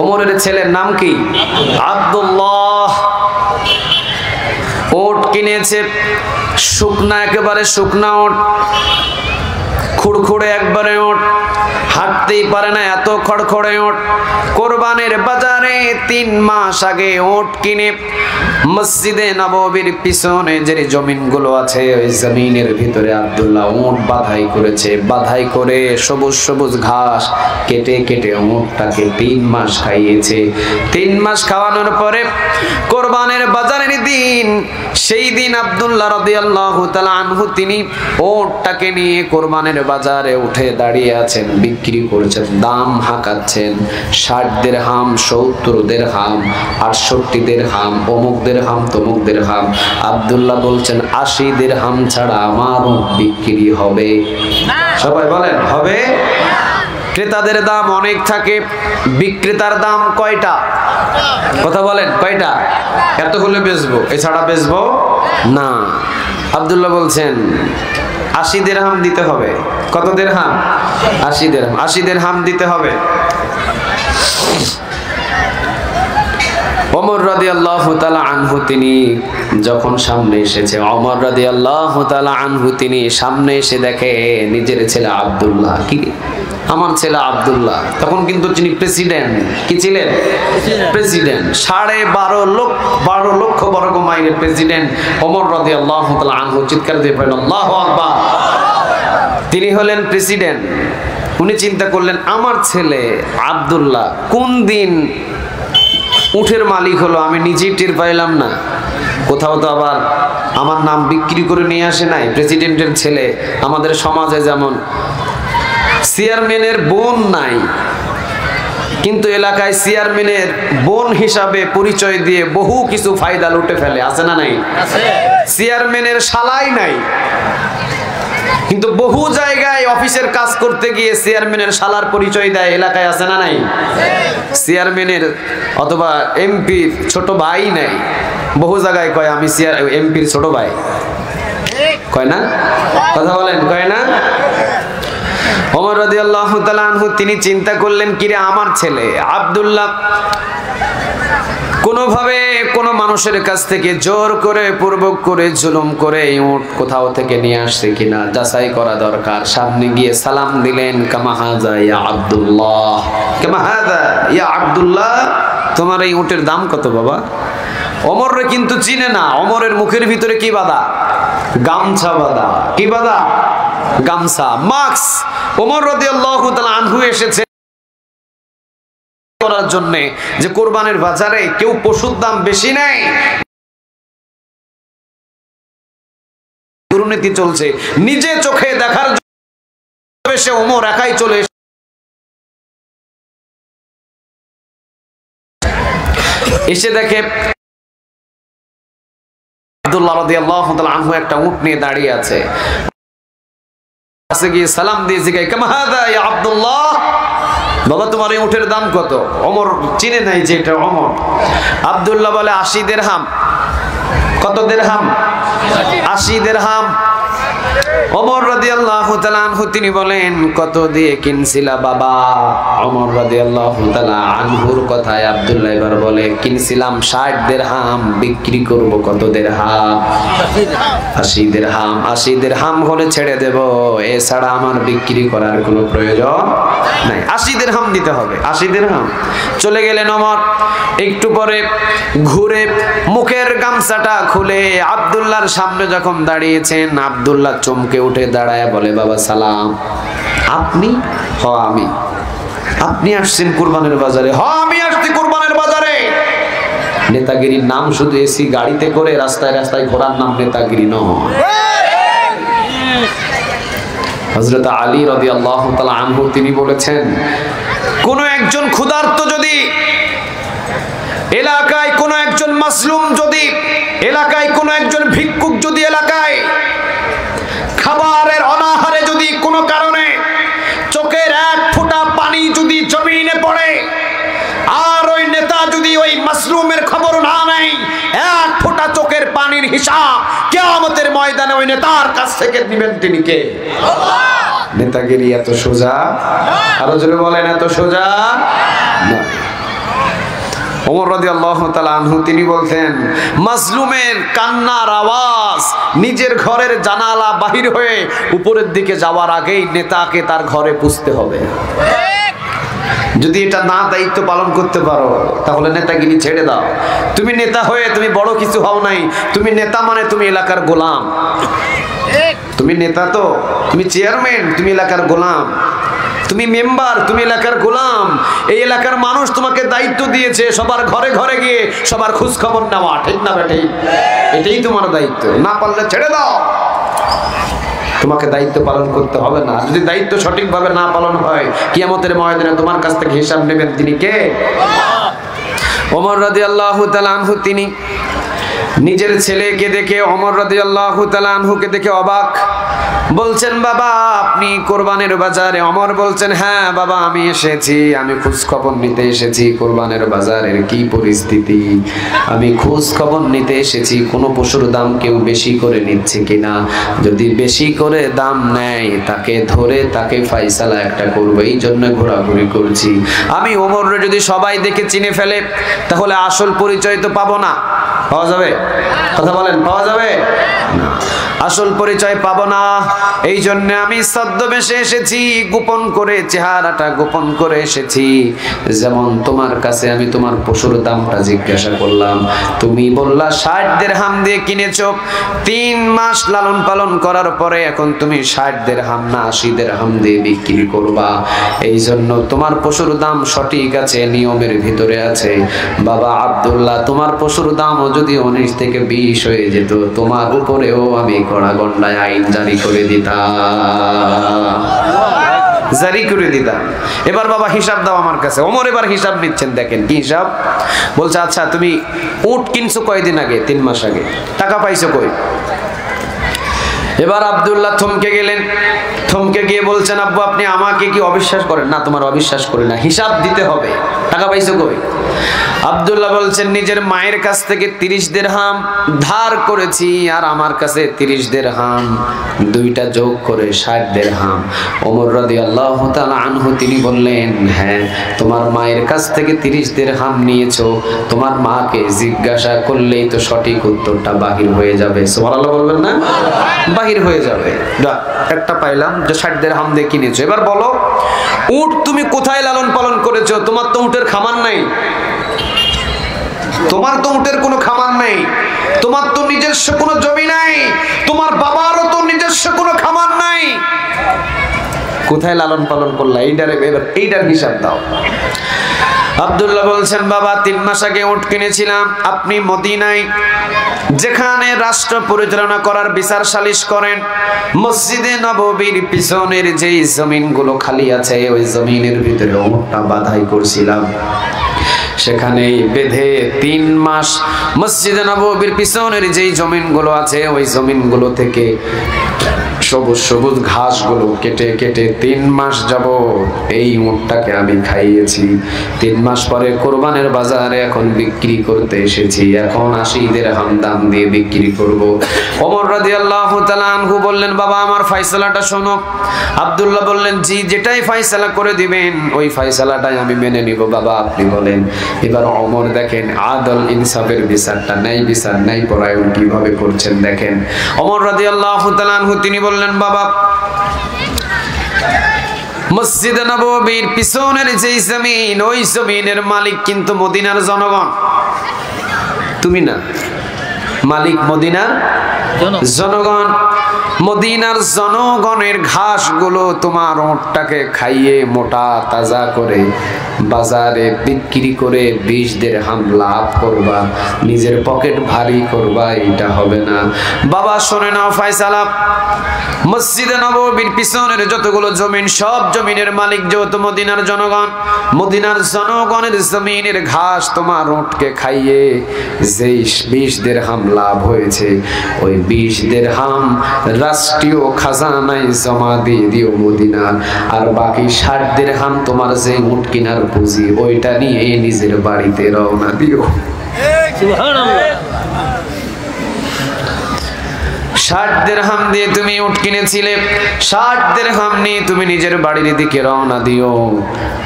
ওমরের ছেলের নাম কি? আব্দুল্লাহ। ওট কিনেছে, শুকনা, একেবারে শুকনা ওট। খুড়খুড়ে একবারে ওঠ, হাঁটতেই পারে না, এত খড়খড়ে ওঠ। কোরবানের বাজারে 3 মাস আগে ওঠ কিনে মসজিদে নববীর পিছনে যে জমিনগুলো আছে ওই জমিনের ভিতরে আব্দুল্লাহ উট বাধাই করেছে। বাধাই করে সবুজ সবুজ ঘাস কেটে কেটে উটটাকে 3 মাস খাইয়েছে। 3 মাস খাওয়ানোর পরে কোরবানের বাজারের দিন, সেই দিন আব্দুল্লাহ রাদিয়াল্লাহু তাআলা আনহু তিনি উটটাকে নিয়ে কোরবানের বাজারে উঠে দাঁড়িয়ে আছেন, বিক্রি করছেন, দাম হাঁকাচ্ছেন। 60 দিরহাম, 70 দিরহাম, 68 দিরহাম, অমুক দিরহাম, তমুক দিরহাম। আব্দুল্লাহ বলছেন 80 দিরহাম ছাড়া আমার বিক্রি হবে না। সবাই বলেন হবে না। ক্রেতাদের দাম অনেক থাকে, বিক্রেতার দাম কয়টা? কথা বলেন কয়টা? এত হলে বেচবো, এছাড়া বেচবো না। আব্দুল্লাহ বলছেন 80 দিরহাম দিতে হবে। কত দিরহাম? 80 দিরহাম। 80 দিরহাম দিতে হবে। ওমর রাদিয়াল্লাহু তাআলা আনহু তিনি যখন সামনে এসেছে, ওমর রাদিয়াল্লাহু তাআলা আনহু তিনি সামনে এসে দেখে নিজের ছেলে আব্দুল্লাহ। কি আমার ছেলে আব্দুল্লাহ, তখন কিন্তু তিনি প্রেসিডেন্ট। কি ছিলেন? প্রেসিডেন্ট। 12.5 লক্ষ বর্গ মাইলের প্রেসিডেন্ট ওমর রাদিয়াল্লাহু তাআলা আনহু। চিৎকার দিয়ে বলেন আল্লাহু আকবার। তিনি হলেন প্রেসিডেন্ট। উনি চিন্তা করলেন আমার ছেলে আব্দুল্লাহ কোন দিন উঠের মালিক হলো, আমি নিজেই টের পাইলাম না। কোথাও তো আবার আমার নাম বিক্রি করে নিয়ে আসে নাই। প্রেসিডেন্টের ছেলে, আমাদের সমাজে যেমন চেয়ারম্যানের বোন নাই, কিন্তু এলাকায় চেয়ারম্যানের বোন হিসাবে পরিচয় দিয়ে বহু কিছু ফায়দা লুটে ফেলে। আছে না নাই? চেয়ারম্যানের শালাই নাই, কিন্তু বহু জায়গায় অফিসের কাজ করতে গিয়ে চেয়ারম্যানের শালার পরিচয় দেয়। এলাকায় আছে না নাই? চেয়ারম্যানের অথবা এমপির ছোট ভাই নাই, বহু জায়গায় কয় আমি এমপির ছোট ভাই, কয় না? কথা বলেন কয় না? ওমর রাদিয়াল্লাহু তাআলা আনহু তিনি চিন্তা করলেন কিরে আমার ছেলে আব্দুল্লাহ কোনোভাবে কোনো মানুষের কাছ থেকে জোর করে পূর্বক করে জুলুম করে উট কোথাও থেকে নিয়ে আসছে কিনা যাচাই করা দরকার। সামনে গিয়ে সালাম দিলেন, কামা হাযা ইয়া আব্দুল্লাহ, কামা হাযা ইয়া আব্দুল্লাহ, তোমার এই উটের দাম কত বাবা? ওমররে কিন্তু চিনে না। ওমরের মুখের ভিতরে কি বাঁধা? গামছা বাঁধা। কি বাঁধা? গামছা, মাস্ক। ওমর রাদিয়াল্লাহু তাআলা আনহু এসেছে করার জন্য যে কোরবানের বাজারে কেউ পশুর দাম বেশি নেয়, দুর্নীতি চলছে, নিজে চোখে দেখার জন্য সে ওমর একাই চলে এসে দেখে আব্দুল্লাহ রাদিয়াল্লাহু তাআলা আনহু একটা উট নিয়ে দাঁড়িয়ে আছে। কাছে গিয়ে সালাম দিয়ে জিজ্ঞাসা, কামা হাযা ইয়া আব্দুল্লাহ, বাবা তোমার এই উটের দাম কত? ওমর চিনে নাই যে এটা ওমর। আব্দুল্লাহ বলে 80 দিরহাম। কত দিরহাম? 80 দিরহাম। ওমর রাদিয়াল্লাহু তাআলা আনহু তিনি বলেন কত দিয়ে কিনছিলা বাবা? ওমর রাদিয়াল্লাহু তাআলা আনহুর কথায় আব্দুল্লাহ এবার বলে কিনছিলাম 60 দিরহাম, বিক্রি করব কত দিরহাম? 80 দিরহাম। 80 দিরহাম হলে ছেড়ে দেব, এছাড়া আমার বিক্রি করার কোনো প্রয়োজন নাই। 80 দিরহাম দিতে হবে। 80 দিরহাম। চলে গেলেন ওমর। একটু পরে ঘুরে মুখের গামছাটা খুলে আব্দুল্লাহর সামনে যখন দাঁড়িয়েছেন, আব্দুল্লাহ চমকে উঠে দাঁড়ায় বলে বাবা সালাম। আপনি? হ আমি। আপনি আসছেন কুরবানের বাজারে? হ আমি আসছি কুরবানের বাজারে। নেতাগিরির নাম শুধু এসি গাড়িতে করে রাস্তায় রাস্তায় ঘোরার নাম নেতাগিরি নয়। হযরত আলী রাদিয়াল্লাহু তাআলা আনহু তিনি বলেছেন কোন একজন ক্ষুধার্ত যদি এলাকায়, কোন একজন মাসলুম যদি এলাকায়, কোন একজন ভিক্ষুক যদি এলাকায় খাবারের অনাহারে যদি কোনো কারণে চোখের এক ফোঁটা পানি যদি জমিনে পড়ে, আর ওই নেতা যদি ওই মাসলুমের খবর না নেয়, এক ফোঁটা চোখের পানির হিসাব কিয়ামতের ময়দানে ওই নেতার কাছ থেকে নেবেন তিনি কে? আল্লাহ। নেতাগিরি এত সোজা? আরো জোরে বলেন এত সোজা না। ওমর রাদিয়াল্লাহু তাআলা আনহু তিনি বলতেন, মাজলুমের কান্নার আওয়াজ নিজের ঘরের জানালা বাহির হয়ে উপরের দিকে যাওয়ার আগেই নেতাকে তার ঘরে পুষতে হবে। যদি এটা না দায়িত্ব পালন করতে পারো তাহলে নেতাগিরি ছেড়ে দাও। তুমি নেতা হয়ে তুমি বড় কিছু হও নাই, তুমি নেতা মানে তুমি এলাকার গোলাম। তুমি নেতা তো, তুমি চেয়ারম্যান, তুমি এলাকার গোলাম। তুমি মেম্বার, তুমি এলাকার গোলাম। এই এলাকার মানুষ তোমাকে দায়িত্ব দিয়েছে সবার ঘরে ঘরে গিয়ে সবার খোঁজ খবর নেওয়া, ঠিক না বেঠিক? এটাই তোমার দায়িত্ব। না পারলে ছেড়ে দাও, তোমাকে দায়িত্ব পালন করতে হবে না। যদি দায়িত্ব সঠিকভাবে না পালন হয়, কিয়ামতের ময়দানে তোমার কাছ থেকে হিসাব নেবেন তিনি কে? ওমর রাদিয়াল্লাহু তাআলা আনহু তিনি নিজের ছেলেকে দেখে, ওমর রাদিয়াল্লাহু তাআলা আনহুকে দেখে অবাক। বলছেন, বাবা আপনি কোরবানের বাজারে? ওমর বলছেন, হ্যাঁ বাবা আমি এসেছি, আমি খোঁজ খবর নিতে এসেছি কোরবানের বাজারের কি পরিস্থিতি। আমি খোঁজ খবর নিতে এসেছি কোন পশুর দাম কেউ বেশি করে নিচ্ছে কিনা। যদি বেশি করে দাম নেয় তাকে ধরে তাকে ফায়সালা একটা করবো, এই জন্য ঘোরাঘুরি করছি। আমি ওমররে যদি সবাই দেখে চিনে ফেলে তাহলে আসল পরিচয় তো পাবো না। পাওয়া যাবে? কথা বলেন, পাওয়া যাবে না? আসল পরিচয় পাবো না। এই জন্য আমি ছদ্মবেশে এসেছি, গোপন করে, চেহারাটা গোপন করে এসেছি। যেমন তোমার কাছে আমি তোমার পশুর দামটা জিজ্ঞাসা করলাম, তুমি বললা 60 দিরহাম দিয়ে কিনেছো। 3 মাস লালন পালন করার পরে এখন তুমি 60 দিরহাম না 80 দিরহাম দিয়ে বিক্রি করবা। এই জন্য তোমার পশুর দাম সঠিক আছে, নিয়মের ভিতরে আছে। বাবা আব্দুল্লাহ, তোমার পশুর দামও যদি 19 থেকে 20 হয়ে যেত, তোমার উপরেও আমি কড়া গন্ডায় আইন জারি করে দিতাম। এবার বাবা হিসাব দাও আমার কাছে। ওমর এবার হিসাব নিচ্ছেন, দেখেন কি হিসাব। বলছে, আচ্ছা তুমি উট কিনছো কয়দিন আগে? 3 মাস আগে। টাকা পাইছো কই? এবার আব্দুল্লাহ থমকে গেলেন। থমকে গিয়ে বলছেন, আব্বু আপনি আমাকে কি অবিশ্বাস করেন? না, তোমার অবিশ্বাস করি না, হিসাব দিতে হবে। টাকা পাইছো কই? আব্দুল্লাহ বলছেন, নিজের মায়ের কাছ থেকে 30 দিরহাম ধার করেছি, আর আমার কাছে 30 দিরহাম, দুইটা যোগ করে 60 দিরহাম। ওমর রাদিয়াল্লাহু তাআলা আনহু তিনি বললেন, হ্যাঁ তোমার মায়ের কাছ থেকে 30 দিরহাম নিয়েছো, তোমার মাকে জিজ্ঞাসা করলেই তো সঠিক উত্তরটা বাহির হয়ে যাবে। সুবহানাল্লাহ বলবেন না? বাহির হয়ে যাবে। একটা পাইলাম যে 60 দিরহাম দিয়ে কিনেছো। এবার বলো, উট তুমি কোথায় লালন পালন করেছো? তোমার তো উটের খামার নাই, তোমার তো উটের কোনো খামার নেই, তোমার তো নিজস্ব কোনো জমি নাই, তোমার বাবারও তো নিজস্ব কোনো খামার নাই। কোথায় লালন পালন করলা? এইটার হিসাব দাও। আব্দুল্লাহ বলছেন, বাবা 3 মাস আগে উট কিনেছিলাম। আপনি মদিনায় যেখানে রাষ্ট্র পরিচালনা করার বিচার সালিশ করেন, মসজিদে নববীর পিছনের যেই জমিনগুলো খালি আছে ওই জমিনের ভিতরে উটটা বাঁধাই করছিলাম। সেখানেই বেঁধে 3 মাস মসজিদে নববীর পিছনের যেই জমিনগুলো আছে ওই জমিনগুলো থেকে সবুজ সবুজ ঘাসগুলো কেটে কেটে 3 মাস যাবত এই উটটাকে আমি খাইয়েছি। 3 মাস পরে কোরবানের বাজারে এখন বিক্রি করতে এসেছি, এখন 80 দিরহাম দাম দিয়ে বিক্রি করব। ওমর রাদিয়াল্লাহু তাআলা আনহু বললেন, বাবা আমার ফয়সালাটা শোনো। আব্দুল্লাহ বললেন, জি যেটাই ফয়সালা করে দিবেন ওই ফয়সালাটাই আমি মেনে নিব বাবা, আপনি বলেন। এবার ওমর দেখেন আদল ইনসাফের বিচারটা, ন্যায় বিচার, ন্যায় পরায়ণ কিভাবে করছেন দেখেন। ওমর রাদিয়াল্লাহু তাআলা আনহু তিনি বললেন, বাবা মসজিদে নববীর পিছনের যেই জমিন ওই জমিনের মালিক কিন্তু মদিনার জনগণ, তুমি না। মালিক মদিনার জনগণ। মদিনার জনগণের ঘাসগুলো তোমার উটটাকে খাইয়ে মোটা তাজা করে বাজারে বিক্রি করে 20 দিরহাম লাভ করবা, নিজের পকেট ভারী করবা, এটা হবে না। বাবা শুনে নাও ফয়সালা, মসজিদে নববীর পিছনের যতগুলো জমিন সব জমিনের মালিক যেহেতু মদিনার জনগণ, মদিনার জনগণের জমিনের ঘাস তোমার উটকে খাইয়ে যেই 20 দিরহাম লাভ হয়েছে ওই 20 দিরহাম রাষ্ট্রীয় খাজানায় জমা দিয়ে দিও মদিনার, আর বাকি 60 দিরহাম তোমার যে উট কিনার পুঁজি ওইটা নিয়ে নিজের বাড়িতে রওনা দিও। 60 দিরহাম দিয়ে তুমি উট কিনেছিলে, 60 দিরহাম নিয়ে তুমি নিজের বাড়ির দিকে রওনা দিও।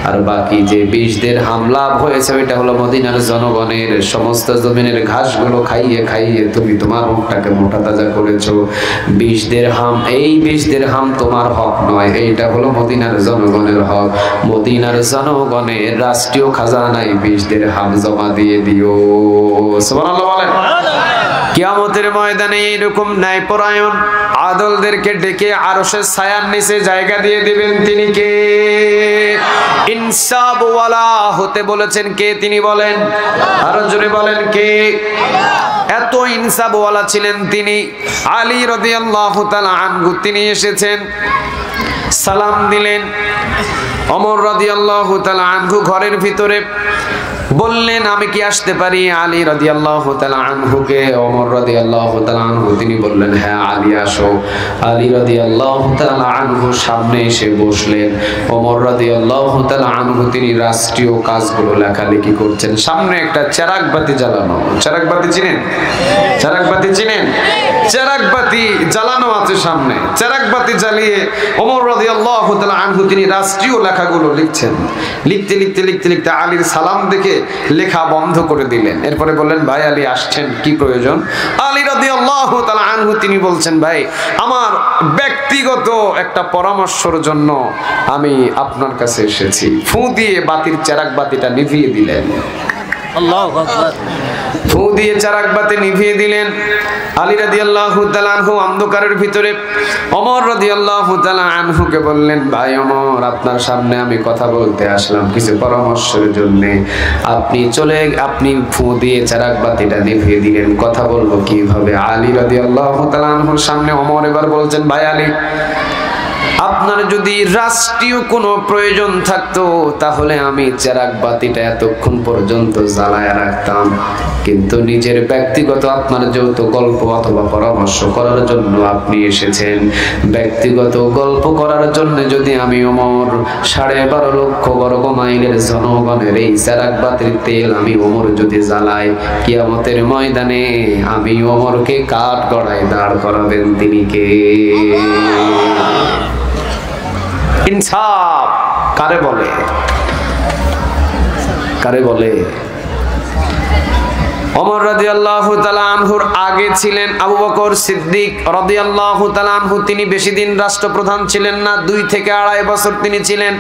আর বাকি যে 20 দিরহাম লাভ হয়েছে ওইটা হলো মদিনার জনগণের সমস্ত জমিনের ঘাসগুলো খাইয়ে খাইয়ে তুমি তোমার উটটাকে মোটা তাজা করেছো। 20 দিরহাম, এই 20 দিরহাম তোমার হক নয়, এইটা হলো মদিনার জনগণের হক। মদিনার জনগণের রাষ্ট্রীয় খাজানায় 20 দিরহাম জমা দিয়ে দিও। সুবহানাল্লাহ বলেন। কিয়ামতের ময়দানে এইরকম ন্যায়পরায়ণ আদলদেরকে ডেকে আরশের ছায়ার নিচে জায়গা দিয়ে দিবেন। তিনি কে? ইনসাফওয়ালা হতে বলেছেন কে? তিনি বলেন, আরো জোরে বলেন কে? এত ইনসাফওয়ালা ছিলেন তিনি। আলী রাদিয়াল্লাহু তাআলা আনহু তিনি এসেছেন, সালাম দিলেন। ওমর রাদিয়াল্লাহু তাআলা আনহু ঘরের ভিতরে বললেন আমি কি আসতে পারি? আলী রাদিয়াল্লাহু তাআলা আনহুকে ওমর রাদিয়াল্লাহু তাআলা আনহু তিনি বললেন হ্যাঁ আলী আসো। আলী রাদিয়াল্লাহু তাআলা আনহু সামনে এসে বসলেন। ওমর রাদিয়াল্লাহু তাআলা আনহু তিনি রাষ্ট্রীয় কাজগুলো লেখালেখি করছেন। সামনে একটা চেরাগ বাতি জ্বালানো, চেরাগ বাতি চিনেন? চেরাগ বাতি চিনেন? চেরাগ বাতি জ্বালানো আছে সামনে। চেরাগ বাতি জ্বালিয়ে ওমর রাদিয়াল্লাহু তাআলা আনহু তিনি রাষ্ট্রীয় লেখাগুলো লিখছেন। লিখতে লিখতে লিখতে লিখতে আলীর সালাম দেখে লেখা বন্ধ করে দিলেন। এরপরে বললেন ভাই আলী আসছেন, কি প্রয়োজন? আলী রাদিয়াল্লাহু তাআলা আনহু তিনি বলছেন ভাই আমার ব্যক্তিগত একটা পরামর্শের জন্য আমি আপনার কাছে এসেছি। ফু দিয়ে বাতির চেরাগ বাতিটা নিভিয়ে দিলেন। আল্লাহু আকবার। ফু দিয়ে চেরাগ বাতি নিভিয়ে দিলেন। আলী রাদিয়াল্লাহু তাআলা আনহু অন্ধকারের ভিতরে ওমর রাদিয়াল্লাহু তাআলা আনহুকে বললেন ভাই ওমর আপনার সামনে আমি কথা বলতে আসলাম কিছু পরামর্শের জন্য। আপনি ফু দিয়ে চেরাগ বাতিটা নিভিয়ে দিলেন, কথা বলবো কিভাবে? আলী রাদিয়াল্লাহু তাআলা আনহুর সামনে ওমর এবার বলছেন ভাই আলী আপনার যদি রাষ্ট্রীয় কোনো প্রয়োজন থাকতো তাহলে আমি চেরাগ বাতিটা এতক্ষণ পর্যন্ত জ্বালায় রাখতাম, কিন্তু নিজের ব্যক্তিগত আপনার যেহেতু গল্প অথবা পরামর্শ করার জন্য আপনি এসেছেন, ব্যক্তিগত গল্প করার জন্য যদি আমি ওমর 12.5 লক্ষ বর্গ মাইলের জনগণের এই চেরাগ বাতির তেল আমি ওমর যদি জ্বালাই, কিয়ামতের ময়দানে আমি ওমরকে কাঠ গড়ায় দাঁড় করাবেন তিনি কে? ইনসাফ কারে বলে? কারে বলে? ওমর রাদিয়াল্লাহু তাআলা আনহুর আগে ছিলেন আবু বকর সিদ্দিক রাদিয়াল্লাহু তাআলা আনহু। তিনি বেশি দিন রাষ্ট্রপ্রধান ছিলেন না, 2 থেকে 2.5 বছর তিনি ছিলেন।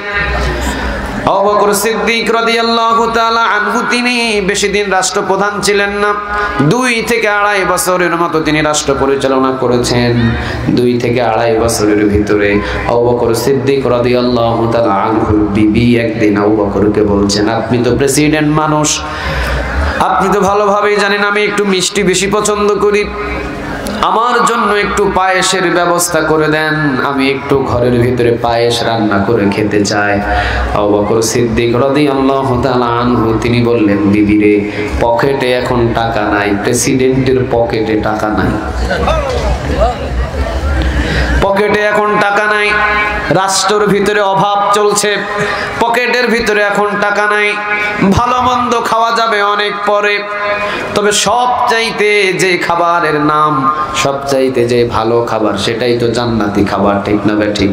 আবু বকর সিদ্দিক রাদিয়াল্লাহু তাআলা আনহু তিনি বেশি দিন রাষ্ট্রপ্রধান ছিলেন না, 2 থেকে 2.5 বছরের মতো তিনি রাষ্ট্র পরিচালনা করেছেন। 2 থেকে 2.5 বছরের ভিতরে আবু বকর সিদ্দিক রাদিয়াল্লাহু তাআলা আনহুর বিবি একদিন আবু বকরকে বলছেন আপনি তো প্রেসিডেন্ট মানুষ, আপনি তো ভালোভাবেই জানেন আমি একটু মিষ্টি বেশি পছন্দ করি, আমার জন্য একটু পায়েসের ব্যবস্থা করে দেন, আমি একটু ঘরের ভিতরে পায়েস রান্না করে খেতে চাই। আবু বকর সিদ্দিক রাদিয়াল্লাহু তাআলা আনহু তিনি বললেন বিবি রে পকেটে এখন টাকা নাই, প্রেসিডেন্টের পকেটে টাকা নাই, পকেটে এখন টাকা নাই, রাষ্ট্রের ভিতরে অভাব চলছে, পকেটের ভিতরে এখন টাকা নাই, ভালো মন্দ খাওয়া যাবে অনেক পরে, তবে সবচাইতে যে খাবারের নাম সবচাইতে যে ভালো খাবার সেটাই তো জান্নাতি খাবার, ঠিক না বে ঠিক?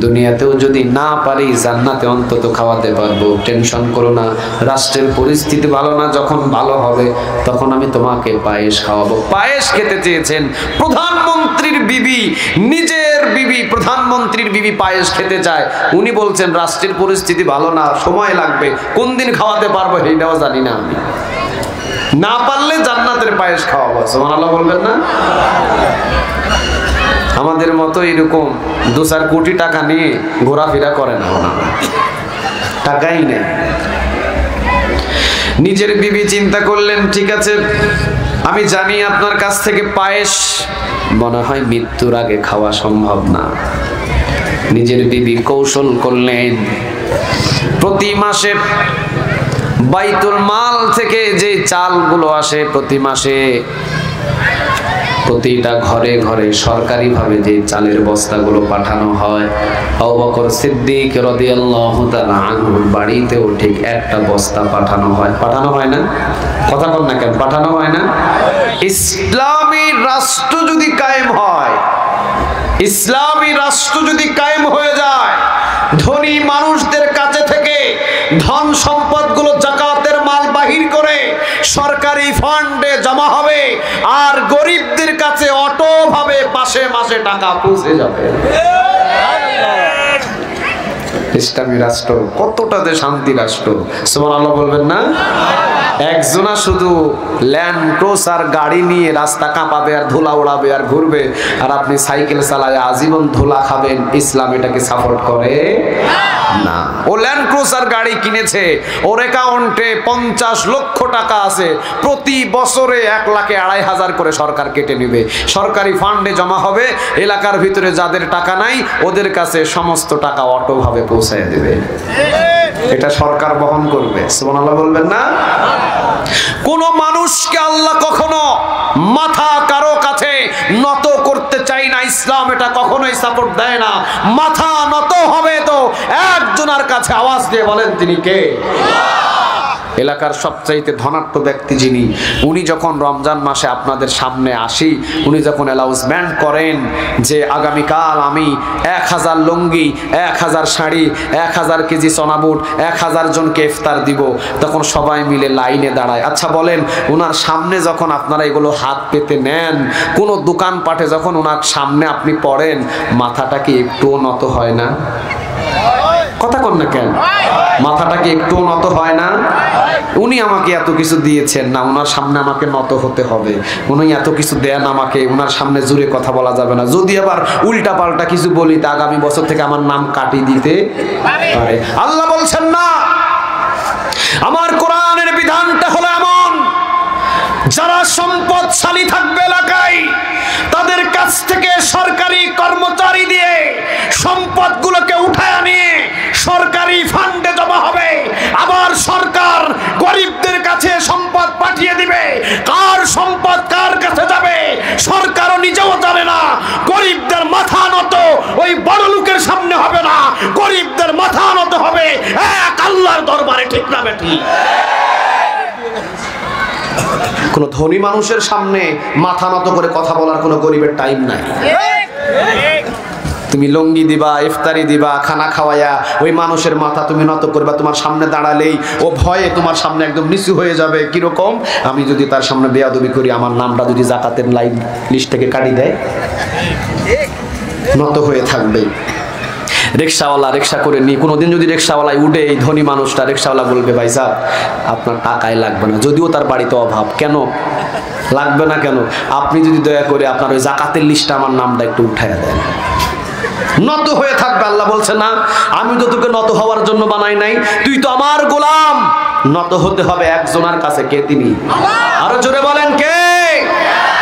দুনিয়াতেও যদি না পারি জান্নাতে অন্তত খাওয়াতে পারবো, টেনশন করো না, রাষ্ট্রের পরিস্থিতি ভালো না, যখন ভালো হবে তখন আমি তোমাকে পায়েস খাওয়াবো। পায়েস খেতে চেয়েছেন প্রধানমন্ত্রীর বিবি, নিজের বিবি প্রধানমন্ত্রীর বিবি পায়েস খেতে চায়, উনি বলছেন রাষ্ট্রের পরিস্থিতি ভালো না, সময় লাগবে, কোন দিন খাওয়াতে পারবো এইটাও জানি না, আমি না পারলে জান্নাতের পায়েস খাওয়াবো। সুবহানাল্লাহ বলবেন না? আমাদের মতো এরকম 2-4 কোটি টাকা নিয়ে ঘোরাফেরা করে না, টাকাই নেই। নিজের বিবি চিন্তা করলেন ঠিক আছে আমি জানি আপনার কাছ থেকে পায়েস মনে হয় মৃত্যুর আগে খাওয়া সম্ভব না। নিজের বিবি কৌশল করলেন প্রতি মাসে বাইতুল মাল থেকে যে চালগুলো আসে প্রতি মাসে প্রতিটা ঘরে ঘরে সরকারিভাবে যে চালের বস্তাগুলো পাঠানো হয়, আবু বকর সিদ্দিক রাদিয়াল্লাহু তাআলা আনহুর বাড়িতেও ঠিক একটা বস্তা পাঠানো হয় না? কথা বল না কেন? পাঠানো হয় না? ইসলামী রাষ্ট্র যদি কায়েম হয়, ইসলামী রাষ্ট্র যদি কায়েম হয়ে যায়, ধনী মানুষদের কাছে থেকে ধন সম্পদগুলো যাকাতের মাল বাহির করে সরকারি ফান্ডে জমা হবে, আর গরিবদের কাছে অটোভাবে মাসে মাসে টাকা পৌঁছে যাবে। ইসলামী রাষ্ট্র কতটা যে শান্তি রাষ্ট্র, সুবহানাল্লাহ বলবেন না? একজনা শুধু ল্যান্ড ক্রুজার গাড়ি নিয়ে রাস্তা কাঁপাবে আর ধুলা উড়াবে আর ঘুরবে, আর আপনি সাইকেল চালায় আজীবন ধুলা খাবেন। ইসলাম এটাকে সাপোর্ট করে না। ও ল্যান্ড ক্রুজার গাড়ি কিনেছে, ওর অ্যাকাউন্টে 50 লক্ষ টাকা আছে, প্রতি বছরে 1,02,500 করে সরকার কেটে নেবে, সরকারি ফান্ডে জমা হবে। এলাকার ভিতরে যাদের টাকা নাই ওদের কাছে সমস্ত টাকা অটোভাবে পৌঁছায় দেবে। এটা সরকার বহন করবে। সুবহানাল্লাহ বলবেন না? কোন মানুষকে আল্লাহ কখনো মাথা কারো কাছে নত করতে চাই না। ইসলাম এটা কখনোই সাপোর্ট দেয় না। মাথা নত হবে তো একজনের কাছে, আওয়াজ দিয়ে বলেন তিনি কে? এলাকার সবচাইতে ধনাঢ্য ব্যক্তি যিনি, উনি যখন রমজান মাসে আপনাদের সামনে আসি, উনি যখন অ্যানাউন্সমেন্ট করেন যে আগামীকাল আমি 1000 লুঙ্গি, 1000 শাড়ি, 1000 কেজি চনাবুট, 1000 জনকে ইফতার দিব, তখন সবাই মিলে লাইনে দাঁড়ায়। আচ্ছা বলেন, ওনার সামনে যখন আপনারা এগুলো হাত পেতে নেন, কোনো দোকানপাটে যখন ওনার সামনে আপনি পড়েন, মাথাটা কি একটুও নত হয় না? কথা কন না কেন? মাথাটা কি একটুও নত হয় না? উনি আমাকে এত কিছু দিয়েছেন না, ওনার সামনে আমাকে নত হতে হবে। উনি এত কিছু দেন আমাকে, ওনার সামনে জুড়ে কথা বলা যাবে না। যদি আবার উল্টা পাল্টা কিছু বলি তা আগামী বছর থেকে আমার নাম কাটিয়ে দিতে পারে। আল্লাহ বলছেন না, আমার কোরআনের বিধানটা হলো এমন, যারা সম্পদশালী থাকবে এলাকায়, তাদের কাছ থেকে সরকারি কর্মচারী দিয়ে সম্পদগুলোকে উঠায় নিয়ে সরকারি ফান্ডে জমা হবে। আবার সরকার গরিবদের কাছে সম্পদ পাঠিয়ে দিবে। কার সম্পদ কার কাছে যাবে সরকারও নিজেও জানে না। গরিবদের মাথা নত ওই বড় লোকের সামনে হবে না, গরিবদের মাথা নত হবে এক আল্লাহর দরবারে। ঠিক না বেটি? কোন ধনী মানুষের সামনে মাথা নত করে কথা বলার কোন গরিবের টাইম নাই। তুমি লুঙ্গি দিবা, ইফতারি দিবা, খানা খাওয়ায়া ওই মানুষের মাথা তুমি নত করবা, তোমার সামনে দাঁড়ালেই ও ভয়ে তোমার সামনে একদম নিচু হয়ে যাবে। কিরকম? আমি যদি তার সামনে বেয়াদবি করি, আমার নামটা যদি জাকাতের লাইন লিস্ট থেকে কাটি দেয়, নত হয়ে থাকবে। রিক্সাওয়ালা রিক্সা করে নি, কোনোদিন যদি রিক্সাওয়ালায় উঠে এই ধনী মানুষটা, রিক্সাওয়ালা বলবে ভাই সাহেব আপনার টাকাই লাগবে না, যদিও তার বাড়িতে অভাব। কেন লাগবে না? কেন? আপনি যদি দয়া করে আপনার ওই জাকাতের লিস্টে আমার নামটা একটু উঠাইয়া দেন, নত হয়ে থাকবে। আল্লাহ বলছে না, আমি তো তোকে নত হওয়ার জন্য বানাই নাই, তুই তো আমার গোলাম। নত হতে হবে একজনের কাছে। কে তিনি? আরো জোরে বলেন কে?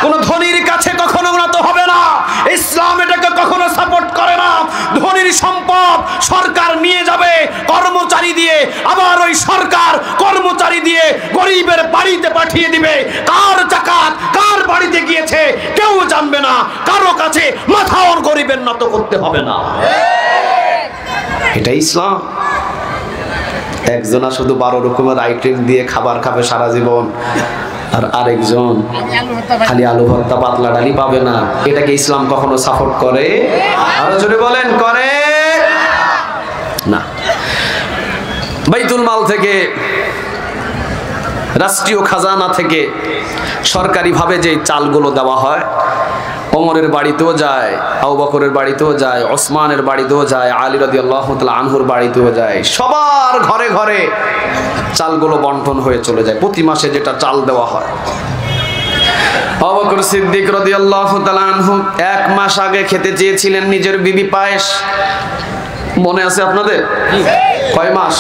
কোন ধনীর কাছে কখনো নত হবে না। ইসলাম এটাকে কখনো সাপোর্ট করে না। ধনীর সম্পদ সরকার নিয়ে যাবে কর্মচারী দিয়ে, আবার ওই সরকার কর্মচারী দিয়ে গরিবের বাড়িতে পাঠিয়ে দিবে। কার জাকাত কার বাড়িতে গিয়েছে কেউ জানবে না। কারো কাছে মাথাও গরিবের নত করতে হবে না। এটা ইসলাম। একজনা শুধু 12 রকমের আইটেম দিয়ে খাবার খাবে সারা জীবন, আর আরেকজন খালি আলু ভর্তা পাতলা ডালি পাবে না। এটাকে ইসলাম কখনো সাপোর্ট করে? আরো জোরে বলেন, করে না। বাইতুল মাল থেকে, রাষ্ট্রীয় খাজানা থেকে সরকারিভাবে যে চালগুলো দেওয়া হয়, ওমরের বাড়িতেও যায়, আবু বকরের বাড়িতেও যায়, ওসমানের বাড়িতেও যায়, আলী রাদিয়াল্লাহু তাআলা আনহুর বাড়িতেও যায়। সবার ঘরে ঘরে চালগুলো বন্টন হয়ে চলে যায়। প্রতি মাসে যেটা চাল দেওয়া হয়, আবু বকর সিদ্দিক রাদিয়াল্লাহু তাআলা আনহু 1 মাস আগে খেতে চেয়েছিলেন নিজের বিবি পায়েস। মনে আছে আপনাদের? কয় মাস?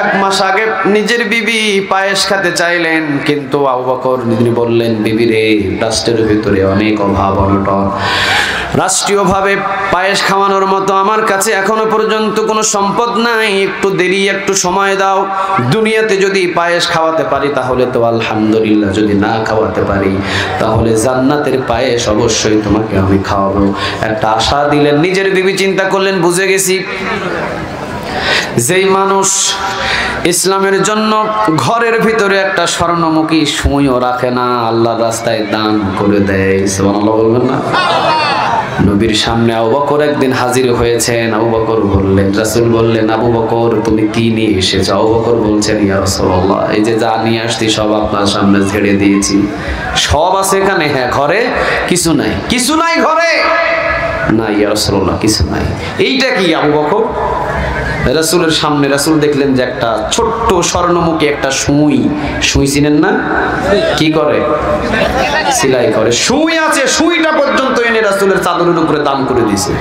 1 মাস আগে নিজের বিবি পায়েস খেতে চাইলেন, কিন্তু আবু বকর তিনি বললেন, বিবি রে, রাষ্ট্রের ভিতরে অনেক অভাব অনটন, রাষ্ট্রীয়ভাবে পায়েস খাওয়ানোর মতো আমার কাছে এখনো পর্যন্ত কোনো সম্পদ নাই, একটু দেরি, একটু সময় দাও। দুনিয়াতে যদি পায়েস খাওয়াতে পারি তাহলে তো আলহামদুলিল্লাহ, যদি না খাওয়াতে পারি তাহলে জান্নাতের পায়েস অবশ্যই তোমাকে আমি খাওয়াবো। একটা আশা দিলেন। নিজের বিবি চিন্তা করলেন, বুঝে গেছি যেই মানুষ ইসলামের জন্য ঘরের ভিতরে একটা স্বর্ণমুখী সুইও রাখে না, আল্লাহর রাস্তায় দান করে দেয়। সুবহানাল্লাহ বলবেন না? নবীর সামনে আবু বকর একদিন হাজির হয়েছেন। আবু বকর বললেন, রাসূল বললেন, আবু বকর তুমি কি নিয়ে এসেছো? আবু বকর বলছেন, ইয়া রাসূলুল্লাহ, এই যে যা নিয়ে আসছি সব আপনার সামনে ছেড়ে দিয়েছি। সব আছে এখানে? হ্যাঁ। ঘরে কিছু নাই? কিছু নাই ঘরে? না ইয়া রাসূলুল্লাহ, কিছু নাই। এইটা কি আবু বকর? রাসূলের সামনে রাসূল দেখলেন যে একটা ছোট্ট স্বর্ণমুখী একটা সুই। সুই চিনেন না? কি করে? সেলাই করে। সুই আছে, সুইটা পর্যন্ত এনে রাসূলের চাদরের উপরে দান করে দিয়েছে।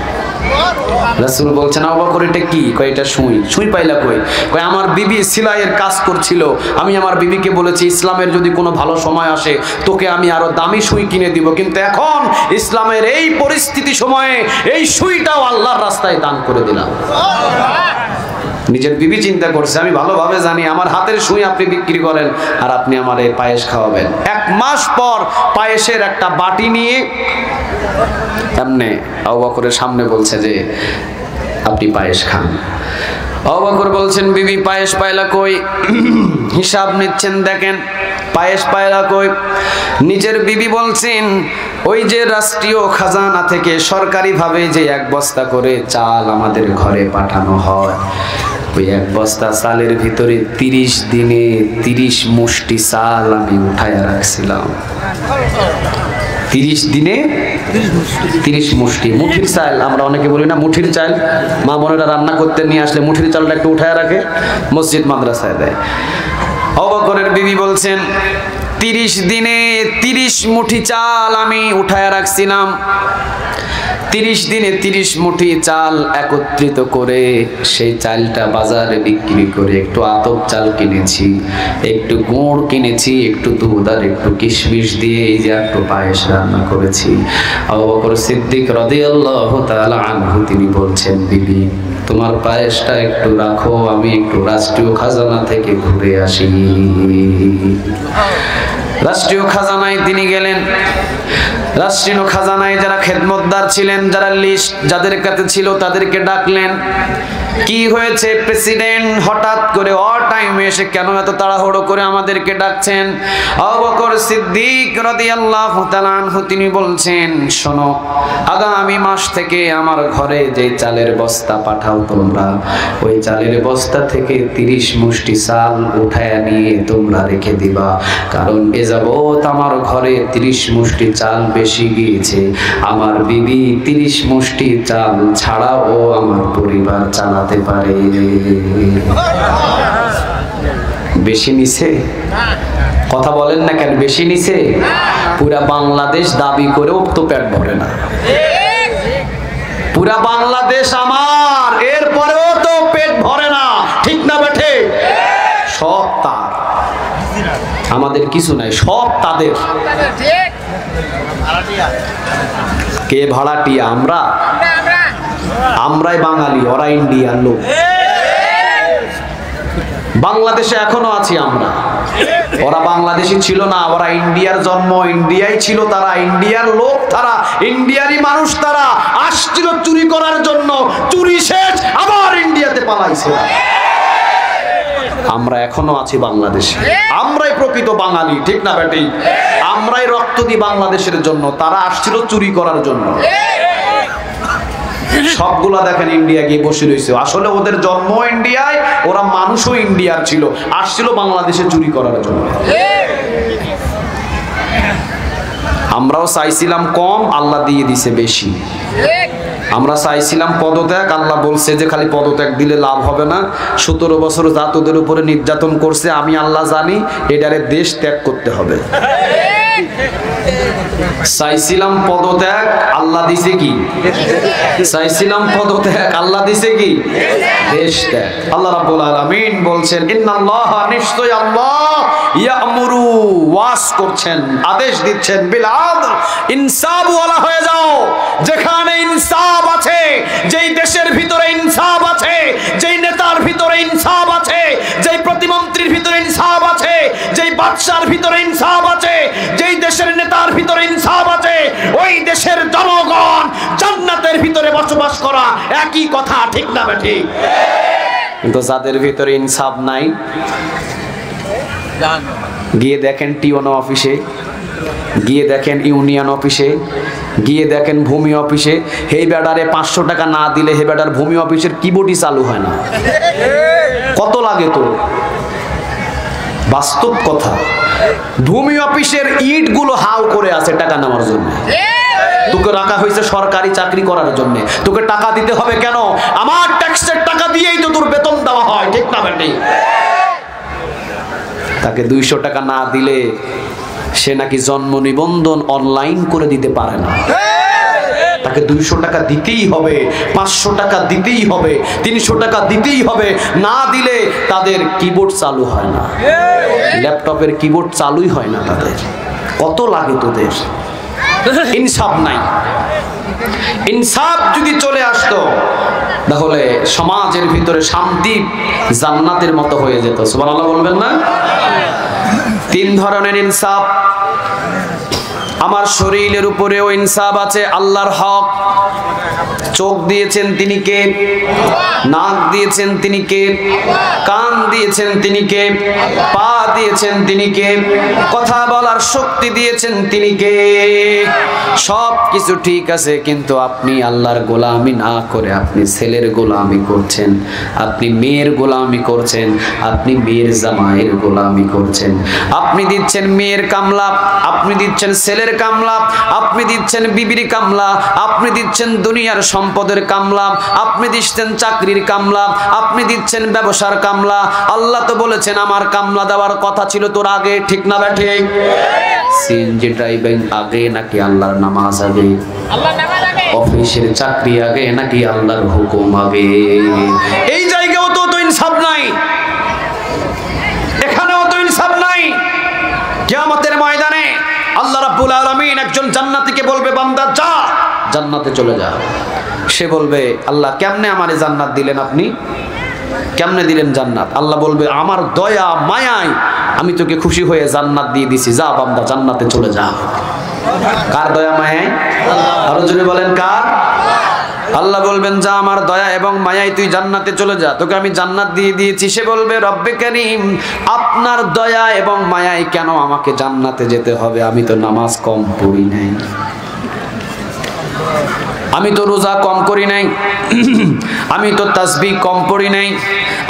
রাসূল বলছেন, আবু বকর এটা কি? কয় এটা সুই। সুই পাইলা কই? কয় আমার বিবি সেলাইয়ের কাজ করছিল, আমি আমার বিবিকে বলেছি ইসলামের যদি কোনো ভালো সময় আসে তোকে আমি আরো দামি সুই কিনে দিব, কিন্তু এখন ইসলামের এই পরিস্থিতি সময়ে এই সুইটাও আল্লাহর রাস্তায় দান করে দিলাম। নিজের বিবি চিন্তা করছে, আমি ভালোভাবে জানি আমার হাতের সুই আপনি বিক্রি করেন আর আপনি আমার এই পায়েস খাওয়াবেন। 1 মাস পর পায়েসের একটা বাটি নিয়ে এমনি আবু বকরের সামনে বলছে যে আপনি পায়েস খান। আবু বকর বলছেন, বিবি পায়েস পাইলা কই? হিসাব নিচ্ছেন, দেখেন পায়েস পায়রা কই? নিজের বিবি বলছেন, ওই যে রাষ্ট্রীয় খাজানা থেকে সরকারিভাবে যে 1 বস্তা করে চাল আমাদের ঘরে পাঠানো হয়, ওই 1 বস্তা চালের ভিতরে 30 দিনে 30 মুষ্টি চাল আমি উঠায় রাখছিলাম। 30 দিনে 30 মুষ্টি। মুঠির চাল আমরা অনেকে বলি না, মুঠির চাল মা বোনেরা রান্না করতে নিয়ে আসলে মুঠির চালটা একটু উঠায় রাখে, মসজিদ মাদ্রাসায় দেয়। আবু বকরের বিবি বলছেন, 30 দিনে 30 মুঠি চাল আমি উঠায় রাখছিলাম। 30 দিনে 30 মুঠি চাল একত্রিত করে সেই চালটা বাজারে বিক্রি করে একটু আতপ চাল কিনেছি, একটু গুড় কিনেছি, একটু দুধ আর একটু কিশমিশ দিয়ে এই যে একটু পায়েস রান্না করেছি। আবু বকর সিদ্দিক রাদিয়াল্লাহু তাআলা আনহু তিনি বলছেন, বিবি তোমার পায়েসটা একটু রাখো, আমি একটু রাষ্ট্রীয় খাজানা থেকে ঘুরে আসি। রাষ্ট্রীয় খাজানায় তিনি গেলেন। রাষ্ট্রীয় খাজানায় যারা খেদমতদার ছিলেন, যারা লিস্ট যাদের কাছে ছিল তাদেরকে ডাকলেন। কি হয়েছে প্রেসিডেন্ট হঠাৎ করে টাইমে এসে কেন এত তাড়াহুড়ো করে আমাদেরকে ডাকছেন? আবু বকর সিদ্দিক রাদিয়াল্লাহু তাআলা আনহু তিনি বলছেন, শোনো, আগামী মাস থেকে আমার ঘরে যে চালের বস্তা পাঠাও তোমরা, ওই চালের বস্তা থেকে 30 মুষ্টি চাল উঠায় নিয়ে তোমরা রেখে দিবা, কারণ এ যাবৎ আমার ঘরে 30 মুষ্টি চাল বেশি গিয়েছে। আমার বিবি 30 মুষ্টি চাল ছাড়াও আমার পরিবার চালাতে পারে। বেশি নিছে? কথা বলেন না কেন? বেশি নিছে? পুরা বাংলাদেশ দাবি করেও তো পেট ভরে না। পুরা বাংলাদেশ আমার, এরপরেও তো পেট ভরে না, ঠিক না বেঠে? সব তার, আমাদের কিছু নাই, সব তাদের। কে ভাড়াটিয়া? আমরা, আমরাই বাঙালি, ওরা ইন্ডিয়ার লোক। বাংলাদেশে এখনো আছি আমরা, ওরা বাংলাদেশি ছিল না, ওরা ইন্ডিয়ার জন্ম, ইন্ডিয়ায় ছিল তারা, ইন্ডিয়ার লোক তারা, ইন্ডিয়ারই মানুষ তারা। আসছিল চুরি করার জন্য, চুরি শেষ আবার ইন্ডিয়াতে পালাইছে। আমরা এখনো আছি বাংলাদেশে, আমরাই প্রকৃত বাঙালি, ঠিক না বেটি? আমরাই রক্ত দিই বাংলাদেশের জন্য, তারা আসছিল চুরি করার জন্য। সবগুলা দেখেন ইন্ডিয়া গিয়ে বসে রয়েছে, আসলে ওদের জন্ম ইন্ডিয়ায়, ওরা মানুষও ইন্ডিয়ার ছিল, আসছিল বাংলাদেশে চুরি করার জন্য। আমরাও চাইছিলাম কম, আল্লাহ দিয়ে দিছে বেশি। আমরা চাইছিলাম পদত্যাগ, আল্লাহ বলছে যে খালি পদত্যাগ দিলে লাভ হবে না, 17 বছর যা তোদের উপরে নির্যাতন করছে আমি আল্লাহ জানি, এটারে দেশ ত্যাগ করতে হবে। চাইছিলাম পদত্যাগ, আল্লাহ দিছে কি? চাইছিলাম পদত্যাগ, আল্লাহ দিছে কি? দেশ ত্যাগ। আল্লাহ রাব্বুল আলামিন বলছেন, ইন্নাল্লাহা, নিশ্চয় আল্লাহ, ইয়ামুরু, ওয়াজ করছেন, আদেশ দিচ্ছেন, বিল আদল, ইনসাফ ওয়ালা হয়ে যাও। যেখানে ইনসাফ আছে, যেই দেশের ভিতরে ইনসাফ আছে, যেই নেতার ভিতরে ইনসাফ আছে, যেই প্রতিমন্ত্রীর ভিতরে ইনসাফ আছে, যেই বাদশার ভিতরে ইনসাফ আছে, যেই দেশের নেতার ভিতরে ইনসাফ আছে, ওই দেশের জনগণ জান্নাতের ভিতরে বসবাস করা, একই কথা, ঠিক না বেঠিক? কিন্তু যাদের ভিতরে ইনসাফ নাই, গিয়ে দেখেন টিওনো অফিসে, গিয়ে দেখেন ইউনিয়ন অফিসে, গিয়ে দেখেন ভূমি অফিসে, এই বেডারে 500 টাকা না দিলে হে বেডার ভূমি অফিসের কিবোর্ডই চালু হয় না। কত লাগে তো, বাস্তব কথা। ভূমি অফিসের ইট গুলো হাল করে আছে টাকা নেওয়ার জন্য। তোকে রাখা হয়েছে সরকারি চাকরি করার জন্য, তোকে টাকা দিতে হবে কেন? আমার ট্যাক্সের টাকা দিয়েই তো তোর বেতন দেওয়া হয়, ঠিক না বেটি? তাকে 200 টাকা না দিলে সে নাকি জন্ম নিবন্ধন অনলাইন করে দিতে পারে না। তাকে 200 টাকা দিতেই হবে, 500 টাকা দিতেই হবে, 300 টাকা দিতেই হবে। না দিলে তাদের কিবোর্ড চালু হয় না, ল্যাপটপের কিবোর্ড চালুই হয় না তাদের। কত লাগে তোদের? ইনসাফ নাই। ইনসাফ যদি চলে আসতো তাহলে সমাজের ভিতরে শান্তি জান্নাতের মতো হয়ে যেত। সুবহানাল্লাহ বলবেন না? 3 ধরনের ইনসাফ। আমার শরীরের উপরেও ইনসাফ আছে, আল্লাহর হক। চোখ দিয়েছেন তিনি কে? নাক দিয়েছেন তিনি কে? কান দিয়েছেন তিনি কে? পা দিয়েছেন তিনি কে? কথা বলার শক্তি দিয়েছেন তিনি কে? সব কিছু ঠিক আছে, কিন্তু আপনি আল্লাহর গোলামি না করে আপনি ছেলের গোলামি করছেন, আপনি মেয়ের গোলামি করছেন, আপনি মেয়ের জামাইয়ের গোলামি করছেন। আপনি দিচ্ছেন মেয়ের কামলা, আপনি দিচ্ছেন ছেলের কামলা, আপনি দিচ্ছেন বিবির কামলা, আপনি দিচ্ছেন দুনিয়ার সম্পদের কামলা, আপনি দিচ্ছেন চাকরির কামলা, আপনি দিচ্ছেন ব্যবসার কামলা। আল্লাহ তো বলেছেন আমার কামলা দেওয়ার কথা ছিল তোর আগে, ঠিক না বেঠে? সিএনজি ড্রাইভিং আগে নাকি আল্লাহর নামাজ আগে? অফিসের চাকরি আগে নাকি আল্লাহর হুকুম আগে? এই জায়গাও তো ইনসাফ নাই, এখানেও তো ইনসাফ নাই। কিয়ামতের ময়দানে আল্লাহ রাব্বুল আলামিন একজন জান্নাতীকে বলবে, বান্দা যা, জান্নাতে চলে যা। সে বলবে, আল্লাহ কেমনে আমারে জান্নাত দিলেন? আপনি কেমনে দিলেন জান্নাত? আল্লাহ বলবে, আমার দয়া মায়ায় আমি তোকে খুশি হয়ে জান্নাত দিয়ে দিছি, যা বান্দা জান্নাতে চলে যা। কার দয়া মায়ায়? আরো জোরে বলেন কার? আল্লাহ বলবেন, যা আমার দয়া এবং মায়ায় তুই জান্নাতে চলে যা, তোকে আমি জান্নাত দিয়ে দিয়েছি। সে বলবে, রব্বে কারীম, আপনার দয়া এবং মায়ায় কেন আমাকে জান্নাতে যেতে হবে? আমি তো নামাজ কম পড়ি নাই, আমি তো রোজা কম করি নাই, আমি তো তাসবিহ কম পড়ি নাই,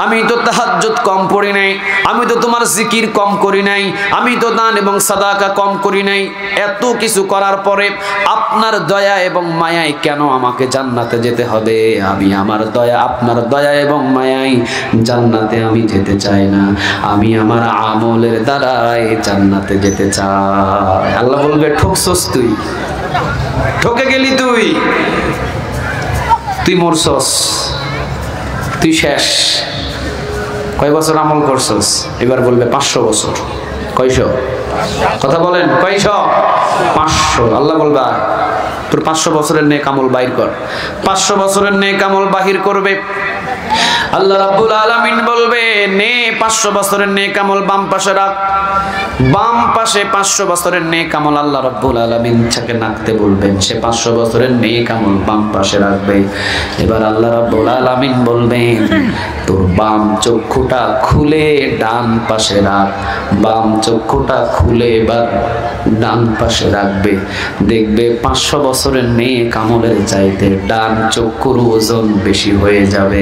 আমি তো তাহাজ্জুদ কম পড়ি নাই, আমি তো তোমার জিকির কম করি নাই, আমি তো দান এবং সাদাকা কম করি নাই। এত কিছু করার পরে আপনার দয়া এবং মায়ায় কেন আমাকে জান্নাতে যেতে হবে? আমি আমার দয়া, আপনার দয়া এবং মায়ায় জান্নাতে আমি যেতে চাই না, আমি আমার আমলের দ্বারাই জান্নাতে যেতে চাই। আল্লাহ বলবে, ঠকছস তুই, ঠকে গেলি তুই, তুই মরছস, তুই শেষ। কয় বছর আমল করছস? এবার বলবে 500 বছর। কয়শো? কথা বলেন, কয়শো? 500। আল্লাহ বলবা, তোর 500 বছরের নেক আমল বাইর কর। 500 বছরের নেক আমল বাহির করবে। আল্লাহ রাব্বুল আলামিন বলবে, নে 500 বছরের নেক আমল বাম পাশে রাখ। বাম পাশে 500 বছরের নেক আমল আল্লাহ রাব্বুল আলামিন তাকে নাকতে বলবেন, সে 500 বছরের নেক আমল বাম পাশে রাখবে। এবার আল্লাহ রাব্বুল আলামিন বলবেন, তোর বাম চক্ষুটা খুলে ডান পাশে রাখ। বাম চক্ষুটা খুলে এবার ডান পাশে রাখবে। দেখবে 500 বছরের নেক আমলের চাইতে ডান চক্ষুর ওজন বেশি হয়ে যাবে।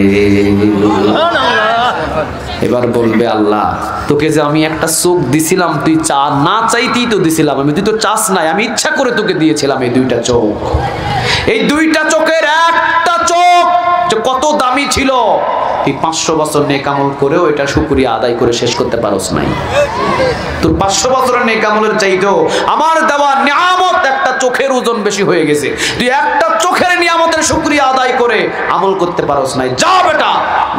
এবার বলবে, আল্লাহ তোকে যে আমি একটা চোখ দিছিলাম, তুই না চাইতেই তো দিছিলাম আমি, তুই তো চাস নাই, আমি ইচ্ছা করে তোকে দিয়েছিলাম এই 2টা চোখ। এই 2টা চোখের একটা চোখ যে কত দামি ছিল, তুই 500 বছর নেক আমল করেও এটা শুকরিয়া আদায় করে শেষ করতে পারোস নাই। তোর 500 বছরের নেক আমলের চাইতেও আমার দেওয়া নিয়ামত একটা চোখের ওজন বেশি হয়ে গেছে, তুই একটা চোখের নিয়ামতের শুকরিয়া আদায় করে আমল করতে পারোস নাই। যা বেটা,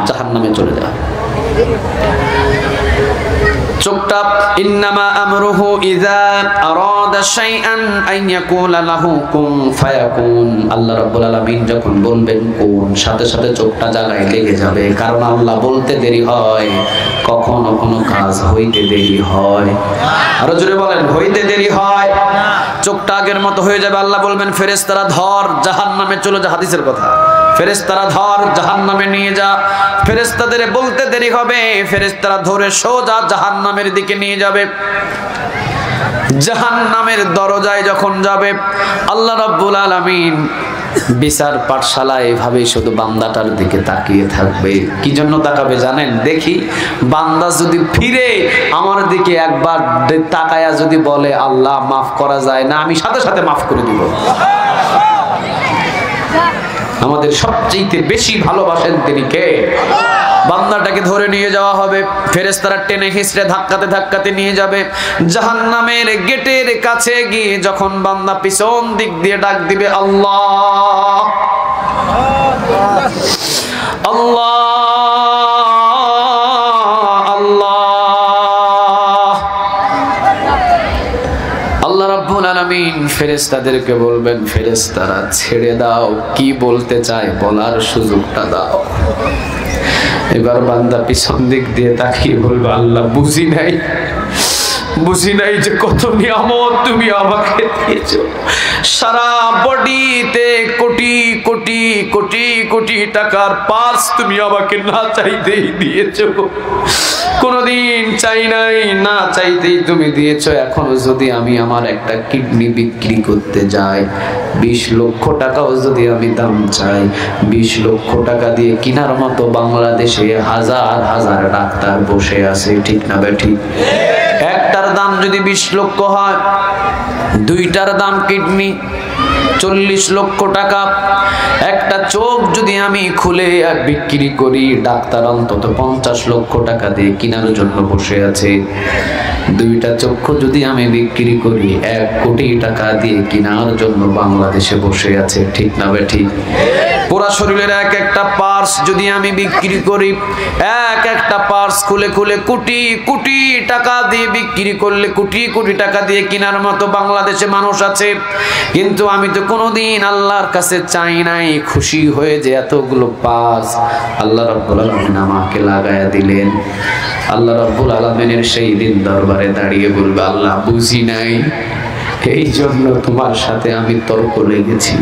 জাহান্নামে চলে যা। চোখটা ইন্নামা আমরুহু ইযা আরাদা শাইআন আন ইয়াকুলা লাহু কুন ফায়াকুন। আল্লাহ রাব্বুল আলামিন যখন বলবেন কোন, সাথে সাথে চোখটা জায়গায় লেগে যাবে, কারণ আল্লাহ বলতে দেরি হয়, কখনো কোনো কাজ হইতে দেরি হয়। আরো জোরে বলেন, হইতে দেরি হয়। চোখটা আগের মতো হয়ে যাবে। আল্লাহ বলবেন, ফেরেশতারা ধর, জাহান্নামে চলে যা। হাদিসের কথা, ফেরেশতারা ধর জাহান্নামে নিয়ে যা। ফেরেশতাদের বলতে দেরি হবে, ফেরেশতারা ধরে সোজা জাহান্নামের দিকে নিয়ে যাবে। জাহান্নামের দরজায় যখন যাবে, আল্লাহ রাব্বুল আলামিন বিচার পাঠশালায় এভাবেই শুধু বান্দাটার দিকে তাকিয়ে থাকবে। কি জন্য তাকাবে জানেন? দেখি বান্দা যদি ফিরে আমার দিকে একবার তাকায়া যদি বলে আল্লাহ মাফ করা যায় না, আমি সাথে সাথে মাফ করে দিব। আমাদের সবচেয়ে বেশি ভালোবাসেন তিনি কে? বান্দাটাকে ধরে নিয়ে যাওয়া হবে, ফেরেশতারা টেনে হিঁচড়ে ধাক্কাতে ধাক্কাতে নিয়ে যাবে। জাহান্নামের গেটের কাছে গিয়ে যখন বান্দা পিছন দিক দিয়ে ডাক দিবে আল্লাহ আল্লাহ আল্লাহ, আল্লাহ রাব্বুল আলামিন ফেরেশতাদেরকে বলবেন ফেরেশতারা ছেড়ে দাও, কি বলতে চায় বলার সুযোগটা দাও। এবার বান্দা পিছন দিক দিয়ে তাকিয়ে বলবে আল্লাহ বুঝি নাই যে কত নিয়ামত তুমি আমাকে দিয়েছো। সারা বডিতে কোটি কোটি কোটি কোটি টাকার পার্স তুমি আমাকে না চাইতেই দিয়েছো, কোনদিন চাই নাই, না চাইতেই তুমি দিয়েছো। এখনো যদি আমি আমার একটা কিডনি বিক্রি করতে যাই, 20 লক্ষ টাকাও যদি আমি দাম চাই, 20 লক্ষ টাকা দিয়ে কেনার মতো বাংলাদেশে হাজার হাজার ডাক্তার বসে আছে, ঠিক না বেঠিক? একটার দাম যদি 20 লক্ষ হয়, দুইটার দাম কিডনি 40 লক্ষ টাকা। একটা চোখ যদি আমি খুলে বিক্রি করি, ডাক্তার অন্তত 50 লক্ষ টাকা দিয়ে কেনার জন্য বসে আছে। দুইটা চক্ষু যদি আমি বিক্রি করি, 1 কোটি টাকা দিয়ে কেনার জন্য বাংলাদেশে বসে আছে, ঠিক না বেঠিক? পুরা শরীরের এক একটা পার্স যদি আমি বিক্রি করি, এক একটা পার্স খুলে খুলে কোটি কোটি টাকা দিয়ে বিক্রি করলে কোটি কোটি টাকা দিয়ে কেনার মতো বাংলাদেশে মানুষ আছে। কিন্তু আমি তো কোনোদিন আল্লাহর কাছে চাই নাই খুশি হয়ে যে এতগুলো পার্স আল্লাহ রাব্বুল আলামিন আমাকে লাগায়া দিলেন। আল্লাহ রাব্বুল আলামিনের সেই দিন দরবারে দাঁড়িয়ে বলবে আল্লাহ বুঝি নাই, এই জন্য তোমার সাথে আমি তর্ক লেগেছি।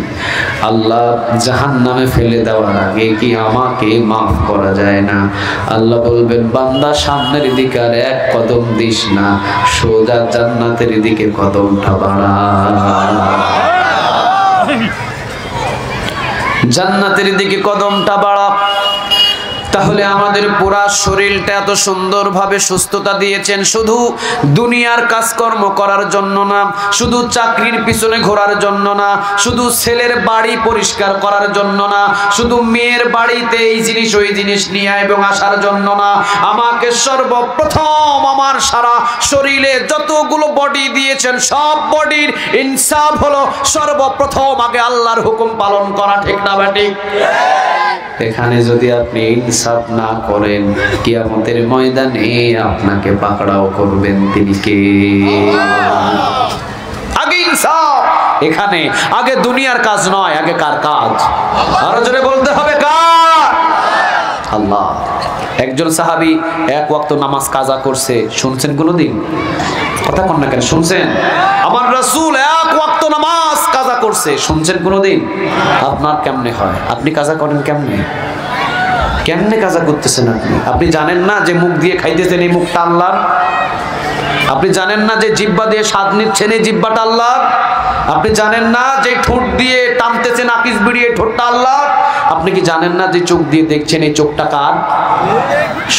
আল্লাহ জাহান্নামে ফেলে দেওয়ার আগে কি আমাকে মাফ করা যায় না? আল্লাহ বলবেন বান্দা সামনের দিকে আর 1 কদম দিস না, সোজা জান্নাতের দিকে কদমটা বাড়া, জান্নাতের দিকে কদমটা বাড়া। তাহলে আমাদের পুরা শরীরটা এত সুন্দরভাবে সুস্থতা দিয়েছেন শুধু দুনিয়ার কাজকর্ম করার জন্য না, শুধু চাকরির পিছনে ঘোরার জন্য না, শুধু ছেলের বাড়ি পরিষ্কার করার জন্য না, শুধু মেয়ের বাড়িতে এই জিনিস ওই জিনিস নিয়ে এবং আসার জন্য না। আমাকে সর্বপ্রথম আমার সারা শরীরে যতগুলো বডি দিয়েছেন সব বডির ইনসাফ হলো সর্বপ্রথম আগে আল্লাহর হুকুম পালন করা, ঠিক না বেঠিক? এখানে যদি আপনি ইনসাফ না করেন, কিয়ামতের ময়দানে আপনাকে পাকড়াও করবেন তিনি কে? আগে ইনসাফ, এখানে আগে দুনিয়ার কাজ নয়, আগে কার কাজ? আরো জোরে বলতে হবে কার? আল্লাহ। একজন সাহাবী 1 ওয়াক্ত নামাজ কাজা করছে, শুনছেন কোনদিন? কথা কন না কেন? শুনছেন? আমার রাসূল 1 ওয়াক্ত নামাজ কাজা করছে, শুনছেন কোনদিন? আপনার কেমনে হয়? আপনি কাজা করেন কেমনে? কেমনে কাজা করতেছেন আপনি? আপনি জানেন না যে মুখ দিয়ে খাইতেছেন এই মুখটা আল্লাহর? আপনি জানেন না যে জিহ্বা দিয়ে স্বাদ নিচ্ছেন এই জিহ্বাটা আল্লাহর? আপনি জানেন না যে ঠোঁট দিয়ে টানতেছেন আকিস বিড়িয়ে ঠোঁটটা আল্লাহর? আপনি কি জানেন না যে চোখ দিয়ে দেখছেন এই চোখটা কার?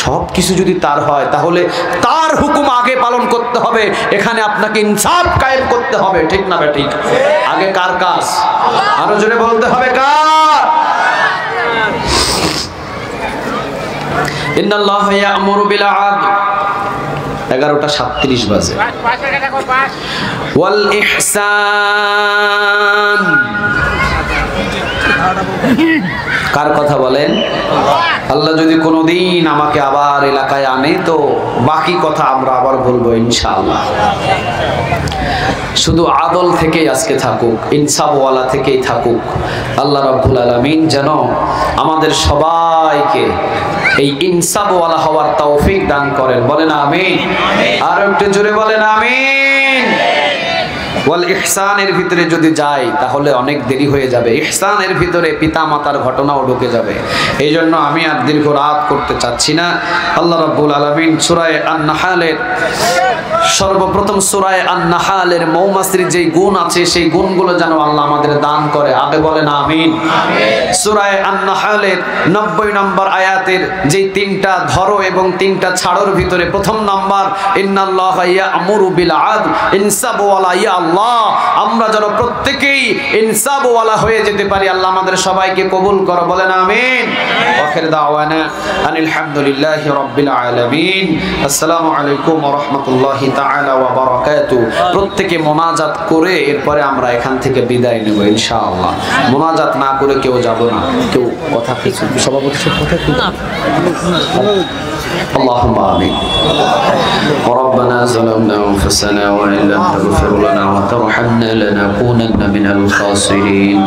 সব কিছু যদি তার হয় তাহলে তার হুকুম আগে পালন করতে হবে। এখানে আপনাকে ইনসাফ কায়েম করতে হবে, ঠিক না বেঠিক? আগে কার কাজ? আরো জোরে বলতে হবে কার? ইন্নাল্লাহা ইয়া'মুরু বিল 'আদল। 11:37 বাজে। ওয়াল ইহসান। কার কথা বলেন? আল্লাহ যদি কোনোদিন আমাকে আবার এলাকায় আনে তো বাকি কথা আমরা আবার বলবো ইনশাআল্লাহ। শুধু আদল থেকেই আজকে থাকুক, ইনসাফওয়ালা থেকেই থাকুক। আল্লাহ রাব্বুল আলামিন যেন আমাদের সবাইকে এই ইনসাফওয়ালা হওয়ার তৌফিক দান করেন। বলেন আমিন। আর একটু জোরে বলেন আমিন। ওয়াল ইহসানের ভিতরে যদি যাই তাহলে অনেক দেরি হয়ে যাবে। ইহসানের ভিতরে পিতা মাতার ঘটনাও ঢুকে যাবে। এই জন্য আমি আর দীর্ঘ রাত করতে চাচ্ছি না। আল্লাহ রাব্বুল আলামিন সূরা আন-নাহলের সর্বপ্রথম সূরা আন-নাহলের মৌমাছির যে গুণ আছে সেই গুণগুলো যেন আল্লাহ আমাদের দান করে। আগে বলেন আমিন। সূরা আন-নাহলের 90 নম্বর আয়াতের যে তিনটা ধরো এবং তিনটা ছাড়োর ভিতরে প্রথম নাম্বার ইন্নাল্লাহা ইয়া'মুরু বিল আদল, ইনসাফ ওয়ালা ইয়া আল্লাহ, আমরা যেন প্রত্যেকেই ইনসাফ ওয়ালা হয়ে যেতে পারি। আল্লাহ আমাদের সবাইকে কবুল করো, বলেন আমিন। আখির দাওয়ানা আনিল হামদুলিল্লাহি রাব্বিল আলামিন। আসসালামু আলাইকুম ওয়া রাহমাতুল্লাহি তাআলা ওয়া বারাকাতুহু। প্রত্যেকে মোনাজাত করে এরপরে আমরা এখান থেকে বিদায় নেব ইনশাআল্লাহ। মোনাজাত না করে কেউ যাব না। কেউ কথা কিছু সভাপতি কথা কি না? اللهم آمين. ربنا ظلمنا أنفسنا وإن لم تغفر لنا وترحمنا لنكونن من الخاسرين.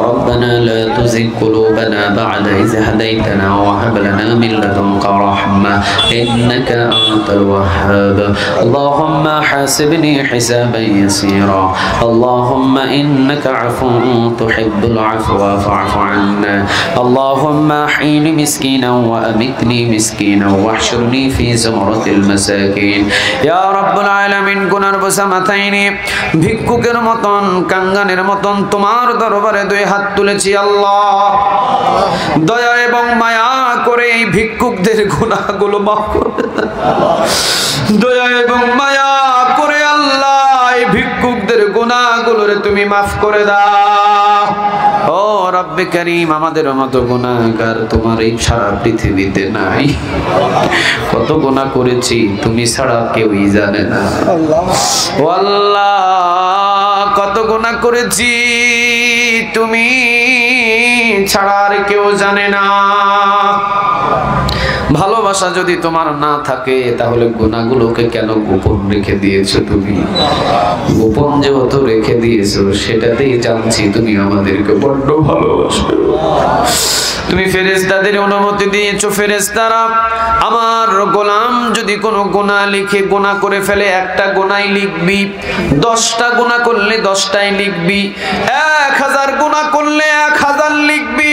ربنا لا تزغ قلوبنا بعد إذ هديتنا وهب لنا من لدنك رحمة إنك أنت الوهاب. اللهم حاسبني حسابا يسيرا. اللهم إنك عفو تحب العفو فاعف عنا. اللهم أحيني مسكينا وأمتني مسكينا واحشرني في زمرة المساكين. يا رب العالمين গুনার বোঝা মাথায় নিয়ে ভিক্ষুকের মতন কাঙ্গানের মতন তোমার দরবারে দুই হাত তুলেছি আল্লাহ। দয়া এবং মায়া করে এই ভিক্ষুকদের গুনাহগুলো মাফ করে দাও। দয়া এবং মায়া করে আল্লাহ এই ভিক্ষুকদের গুনাহগুলোরে তুমি মাফ করে দাও। ও রব্বে কারীম, আমাদের মতো গুনাহগার তোমার এই সারা পৃথিবীতে নাই। কত গুনাহ করেছি তুমি ছাড়া কেউই জানে না। ও আল্লাহ, কত গুনাহ করেছি তুমি ছাড়া আর কেউ জানে না। ভালোবাসা যদি তোমার না থাকে তাহলে গুনাহগুলোকে কেন গোপন রেখে দিয়েছো? তুমি গোপন যেহেতু রেখে দিয়েছো সেটাতেই জানছি তুমি আমাদেরকে বড্ড ভালোবাসো। তুমি ফেরেশতাদের অনুমতি দিয়েছো, ফেরেশতারা আমার গোলাম যদি কোনো গুনাহ লিখে গুনাহ করে ফেলে একটা গুনাহই লিখবি, 10টা গুনাহ করলে 10টাই লিখবি, 1000 গুনাহ করলে 1000 লিখবি,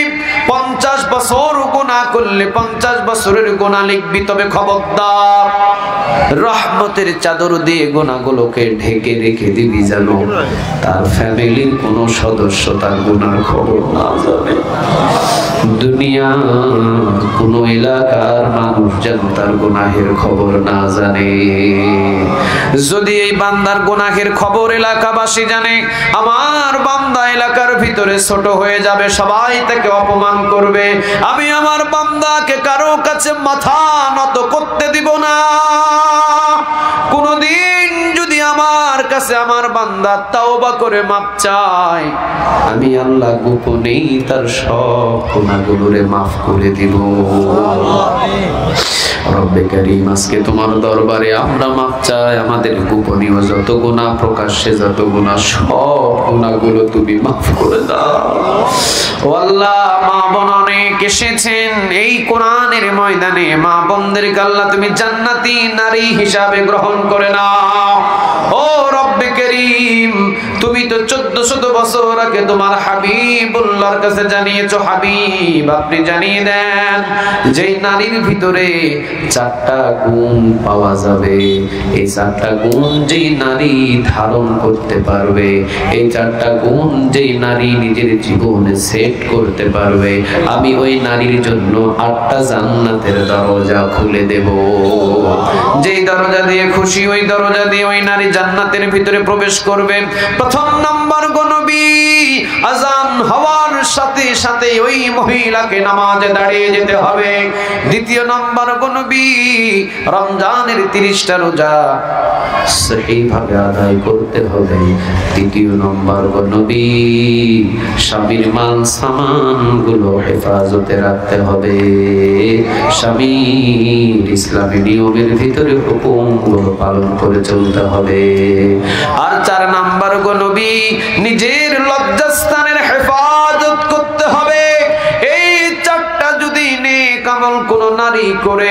50 বছর গুনাহ করলে 50 বছরের গুনাহ লিখবি। তবে খবরদার রহমতের চাদর দিয়ে গুনাহগুলোকে ঢেকে রেখে দিবি যেন তার ফ্যামিলির কোনো সদস্য তার গুনার খবর না জানে। দুনিয়া কোন এলাকার মানুষ যেন তার গুনাহের খবর না জানে। যদি এই বান্দার গুনাহের খবর এলাকাবাসী জানে, আমার বান্দা এলাকার ভিতরে ছোট হয়ে যাবে, সবাই তাকে অপমান করবে। আমি আমার বান্দাকে কারো কাছে মাথা নত করতে দিব না। কোনদিন যদি আমার কাছে আমার বান্দা তাওবা করে মাপ চায়, আমি আল্লাহ গোপনেই তার সব গুনাহগুলোরে মাফ করে দিব। রব্বে কারীম, আজকে তোমার দরবারে আমরা মাপ চাই। আমাদের গোপনীয় যত গুনাহ, প্রকাশ্যে যত গুনাহ, সব গুনাহগুলো তুমি মাফ করে দাও। ও আল্লাহ, মা বোন অনেক এসেছেন এই কোরআনের ময়দানে, মা বোনদেরকে আল্লাহ তুমি জান্নাতি নারী হিসাবে গ্রহণ করে নাও। ও রব্বে কারীম, তুমি তো 1400 বছর আগে তোমার হাবিবুল্লাহর কাছে জানিয়েছো। হাবিব, আপনি জানিয়ে দেন যেই নারীর ভিতরে 4টা গুণ পাওয়া যাবে, এই 4টা গুণ যেই নারী ধারণ করতে পারবে, এই 4টা গুণ যেই নারী নিজের জীবনে সেট করতে পারবে, আমি ওই নারীর জন্য 8টা জান্নাতের দরজা খুলে দেব। যেই দরজা দিয়ে খুশি ওই দরজা দিয়ে ওই নারী জান্নাতের ভিতরে প্রবেশ করবে। প্রথম নাম্বার নবী, আযান হওয়ার সাথে সাথে ওই মহিলাকে নামাজে দাঁড়িয়ে যেতে হবে। দ্বিতীয় নাম্বার নবী, রমজানের 30টা রোজা সহিভাবে আদায় করতে হবে। তৃতীয় নম্বর নবী, স্বামীর মাল সামান গুলো হেফাজতে রাখতে হবে। স্বামীর ইসলামী নিয়মের ভিতরে হুকুমগুলো পালন করে চলতে হবে। আর 4 নাম্বার নবী, নিজের লজ্জাস্থানের হেফাজত করতে হবে। এই 4টা যদি নেক আমল কোন নারী নারী করে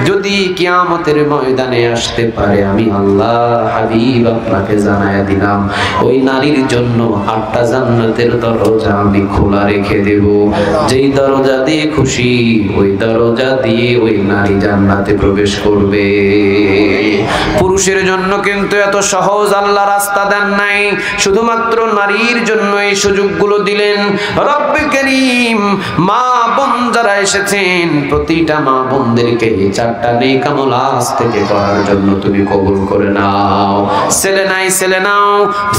যদি কিয়ামতের ময়দানে আসতে পারে, আমি আল্লাহ হাবিব আপনাকে জানায়া দিলাম ওই নারীর জন্য 8টা জান্নাতের দরজা আমি খোলা রেখে দেব। যেই দরজা দিয়ে খুশি ওই দরজা দিয়ে ওই নারী জান্নাতে প্রবেশ করবে। পুরুষের জন্য কিন্তু এত সহজ আল্লাহ রাস্তা দেন নাই, শুধুমাত্র নারীর জন্য এই সুযোগগুলো দিলেন। রব্বে কারীম, মা বোন যারা এসেছেন প্রতিটা মা বোনদেরকে 4টা নেক আমল আজ থেকে করার জন্য তুমি কবুল করে নাও। ছেলে নাই ছেলে নাও,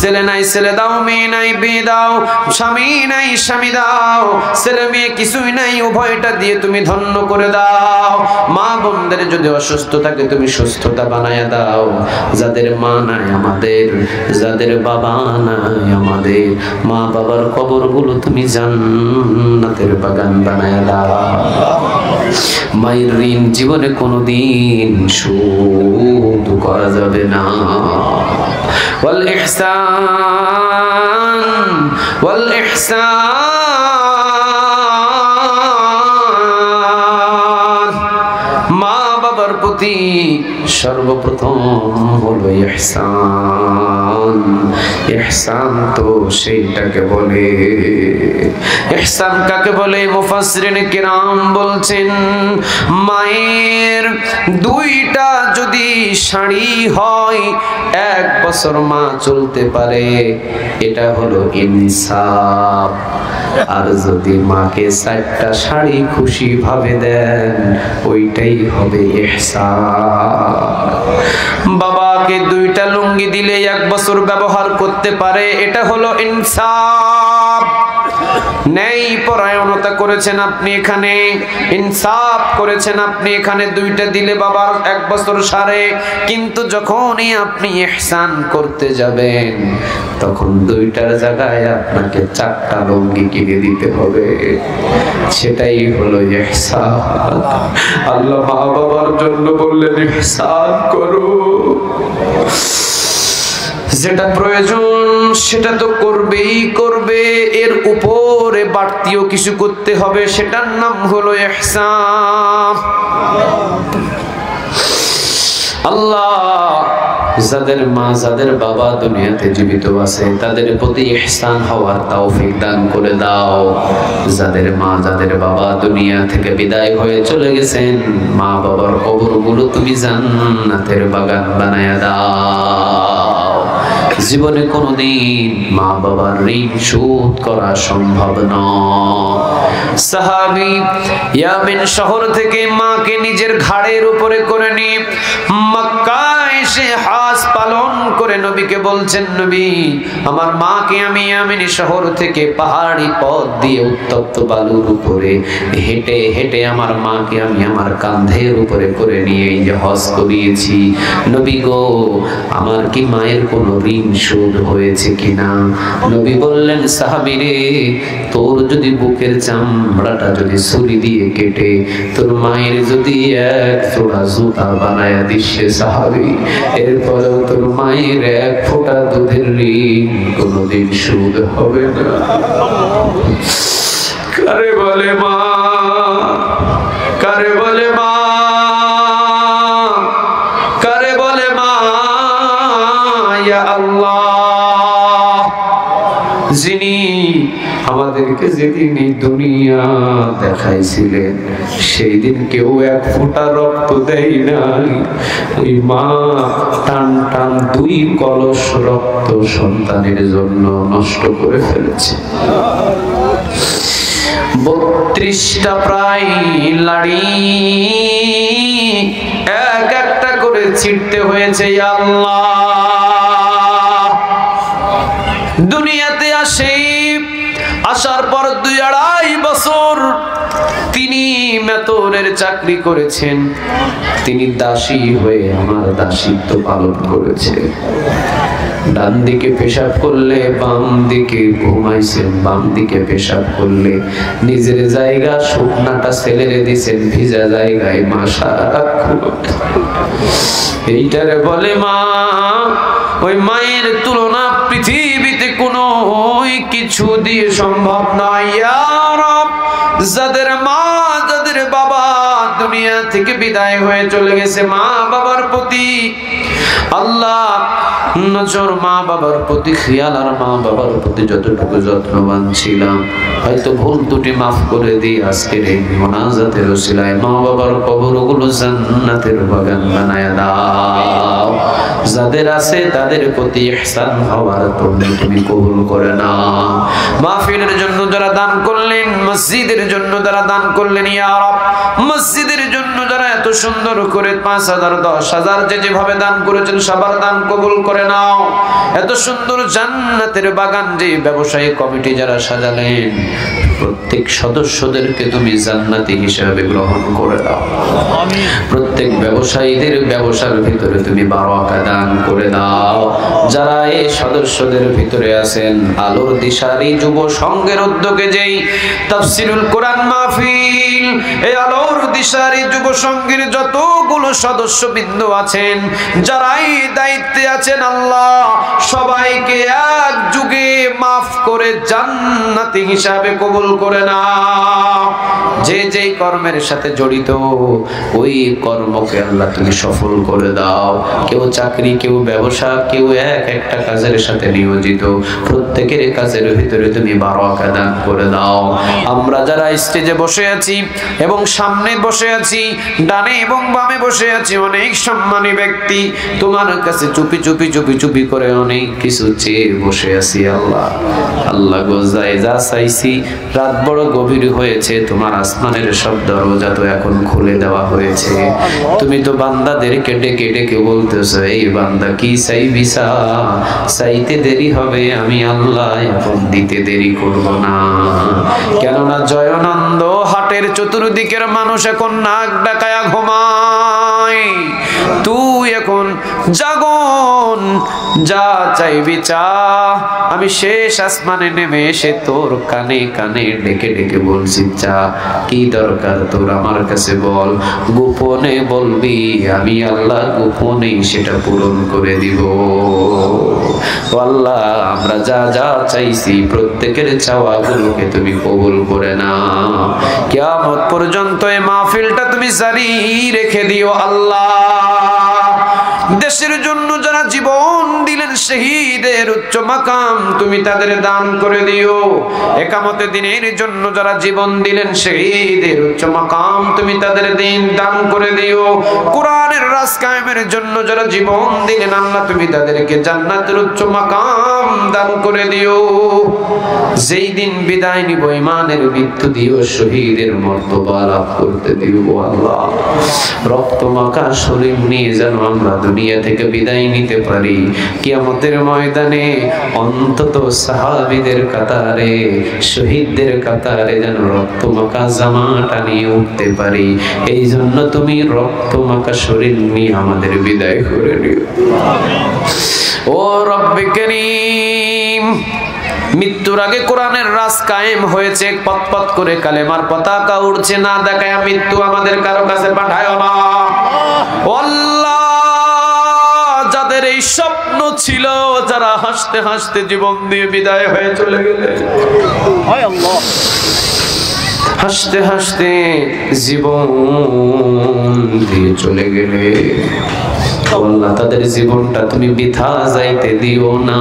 ছেলে নাই ছেলে দাও, মেয়ে নাই বিয়ে দাও, স্বামী নাই স্বামী দাও, ছেলে মেয়ে কিছুই নাই উভয়টা দিয়ে তুমি ধন্য করে দাও। মা বোনদের যদি অসুস্থ থাকে তুমি সুস্থতা বানায়া দাও। যাদের মা নাই আমাদের, যাদের বাবা নাই আমাদের, মা বাবার কবরগুলো তুমি জান্নাতের বাগান বানায়া দাও। মায়ের ঋণ জীবনে কোনোদিন শোধ করা যাবে না। ওয়াল ইহসান ওয়াল ইহসান, মা বাবার প্রতি সর্বপ্রথম হলো ইহসান। ইহসান তো সেইটাকে বলে, ইহসান কাকে বলে? মুফাসসিরিন কিরাম বলছেন মায়ের 2টা যদি শাড়ি হয় 1 বছর মা চলতে পারে, এটা হলো ইনসাফ। আর যদি মাকে 4টা শাড়ি খুশি ভাবে দেন ওইটাই হবে ইহসান। বাবাকে 2টা লুঙ্গি দিলে 1 বছর ব্যবহার করতে পারে, এটা হলো ইনসাফ। ন্যায় পরায়ণতা করেছেন আপনি এখানে, ইনসাফ করেছেন আপনি এখানে। 2টা দিলে বাবার 1 বছর সারে, কিন্তু যখনই আপনি ইহসান করতে যাবেন তখন 2টার জায়গায় আপনাকে 4টা লুঙ্গি কিনে দিতে হবে, সেটাই হলো ইহসান। আল্লাহ মা বাবার জন্য বললেন ইহসান করো। যেটা প্রয়োজন সেটা তো করবেই করবে, এর উপরে বাড়তিও কিছু করতে হবে, সেটার নাম হলো ইহসান। আল্লাহ যাদের মা যাদের বাবা দুনিয়াতে জীবিত আছে তাদের প্রতি ইহসান হওয়ার তৌফিক দান করে দাও। যাদের মা যাদের বাবা দুনিয়া থেকে বিদায় হয়ে চলে গেছেন, মা বাবার কবরগুলো তুমি জান্নাতের বাগান বানায়া দাও। জীবনে কোনোদিন মা বাবার ঋণ শোধ করা সম্ভব নয়। সাহাবী ইয়ামেন শহর থেকে মাকে নিজের ঘাড়ের উপরে করে নিয়ে মক্কায় এসে হজ পালন করে নবীকে বলছেন, নবী আমার মাকে আমি ইয়ামেন শহর থেকে পাহাড়ি পথ দিয়ে উত্তপ্ত বালুর উপরে হেঁটে হেঁটে আমার মাকে আমি আমার কাঁধের উপরে করে নিয়ে এই যে হজ করিয়েছি। নবী গো, আমার কি মায়ের কোনো ঋণ শোধ হয়েছে কিনা? নবী বললেন, সাহাবী রে, তোর যদি বুকের চামড়াটা যদি ছুরি দিয়ে কেটে তোর মায়ের যদি 1 জোড়া জুতা বানায়া দিস সাহাবী, এরপরেও তোর মায়ের 1 ফোঁটা দুধের ঋণ কোনোদিন শোধ হবে না। কারে বলে মা, কারে বলে মা, কারে বলে মা? ইয়া আল্লাহ, যিনি আমাদেরকে যেদিন এই দুনিয়া দেখাইছিলেন সেই দিন কেউ 1 ফোঁটা রক্ত দেয় নাই। ওই মা টান টান 2 কলস রক্ত সন্তানের জন্য নষ্ট করে ফেলেছে। 32টা প্রায় লাড়ি এক একটা করে ছিটতে হয়েছে। আল্লাহ দুনিয়াতে আসার পর 2-2.5 বছর তিনি মেতনের চাকরি করেছেন। তিনি দাসী হয়ে আমার দাসিত্ব পালন করেছে। ডান দিকে পেশাব করলে বাম দিকে ঘুমাইছেন, বাম দিকে পেশাব করলে নিজের জায়গা শুকনাটা ছেলেরে দিছেন, ভিজা জায়গায় মা সারাক্ষণ। এইটারে বলে মা। ওই মায়ের তুলনা পৃথিবীতে কোনো কিছু দিয়ে সম্ভব নয়। ইয়া রব, যাদের মা যাদের বাবা দুনিয়া থেকে বিদায় হয়ে চলে গেছে। মা বাবার প্রতি আল্লাহ নজর, মা বাবার প্রতি খেয়াল, আর মা বাবার প্রতি যতটুকু যত্নবান ছিলাম হয়তো ভুল ত্রুটি মাফ করে দিয়ে আজকের এই মোনাজাতের ওসিলায় মা বাবার কবরগুলো জান্নাতের বাগান বানায় দাও। যাদের আছে তাদের প্রতি ইহসান হওয়ার তুমি কবুল করে নাও। মাহফিলের জন্য যারা দান করলেন, মসজিদের জন্য যারা দান করলেন ইয়া রব, মসজিদের জন্য যারা এত সুন্দর করে 5,000 10,000 যেভাবে দান করেছেন সবার দান কবুল করে নাও। এত সুন্দর জান্নাতের বাগান যে ব্যবসায়ী কমিটি যারা সাজালেন প্রত্যেক সদস্যদেরকে তুমি জান্নাতি হিসাবে গ্রহণ করে দাও। প্রত্যেক ব্যবসায়ীদের ব্যবসার ভিতরে তুমি বারাকা দান করে দাও। যারা এই সদস্যদের ভিতরে আছেন আলোর দিশারি যুব সংঘের উদ্যোগে যেই তাফসিরুল কোরআন মাহফিল, এই আলোর দিশারি যুব সংঘের যতগুলো সদস্যবৃন্দ আছেন যারাই দায়িত্বে আছেন আল্লাহ সবাইকে এক যুগে মাফ করে জান্নাতি হিসাবে কবুল করে নাও। যে যেই কর্মের সাথে জড়িত ওই কর্মকে আল্লাহ তুমি সফল করে দাও। কেউ চাকরি, কেউ ব্যবসা, কেউ একটা কাজের সাথে নিয়োজিত, প্রত্যেকের কাজের ভিতরে তুমি বারাকা দান করে দাও। আমরা যারা স্টেজে বসে আছি এবং সামনে বসে আছি, ডানে এবং বামে বসে আছি, অনেক সম্মানী ব্যক্তি তোমার কাছে চুপি চুপি চুপি চুপি করে অনেক কিছু চেয়ে বসে আছি। আল্লাহ আল্লাহ গোজায় যা চাইছি, রাত বড় গভীর হয়েছে, তোমার আসমানের সব দরজা তো এখন খুলে দেওয়া হয়েছে। তুমি তো বান্দাদেরকে ডেকে ডেকে বলতেছো এই বান্দা কি চাইবি চা, চাইতে দেরি হবে, আমি আল্লাহ এখন দিতে দেরি করব না। কেননা জয়নন্দ হাটের চতুর্দিকের মানুষ এখন নাক ডাকায়া ঘুমায়, তুই এখন জাগন, যা চাইবি চা। আমি শেষ আসমানে নেমে এসে তোর কানে কানে ডেকে ডেকে বলছি চা, কি দরকার তোর আমার কাছে বল, গোপনে বলবি, আমি আল্লাহ গোপনে সেটা পূরণ করে দিব। আল্লাহ আমরা যা যা চাইছি প্রত্যেকের চাওয়াগুলোকে তুমি কবুল করে নাও। কিয়ামত পর্যন্ত এই মাহফিলটা তুমি জারি রেখে দিও আল্লাহ। দেশের জন্য যারা জীবন দিলেন শহীদের উচ্চ মাকাম তুমি তাদের দান করে দিও। একামতে দিনের জন্য যারা জীবন দিলেন শহীদের উচ্চ মাকাম তুমি তাদের দিন দান করে দিও। কোরআনের রাজ কায়েমের জন্য যারা জীবন দিলেন আল্লাহ তুমি তাদেরকে জান্নাতের উচ্চ মাকাম দান করে দিও। যেই দিন বিদায় নিব ইমানের মৃত্যু দিও, শহীদের মর্তবা লাভ করতে দিও আল্লাহ। রক্ত মাখা শরীর নিয়ে যেন আমরা দুনিয়া থেকে বিদায় নিতে পারি। কিয়ামতের ময়দানে অন্তত সাহাবীদের কাতারে, শহীদদের কাতারে যেন রক্ত মাখা জামাটা নিয়ে উঠতে পারি। এই জন্য তুমি রক্ত মাখা শরীর নিয়ে আমাদের বিদায় করে নিও। ও রব্বে কারীম, মৃত্যুর আগে কোরআনের রাজ কায়েম হয়েছে, পথ পথ করে কালেমার পতাকা উড়ছে, না দেখায় মৃত্যু আমাদের কারো কাছে পাঠায় না। আল্লাহ যাদের এই স্বপ্ন ছিল, যারা হাসতে হাসতে জীবন দিয়ে বিদায় হয়ে চলে গেলে, হাসতে হাসতে জীবন দিয়ে চলে গেলে আল্লাহ তাদের জীবনটা তুমি বৃথা যাইতে দিও না।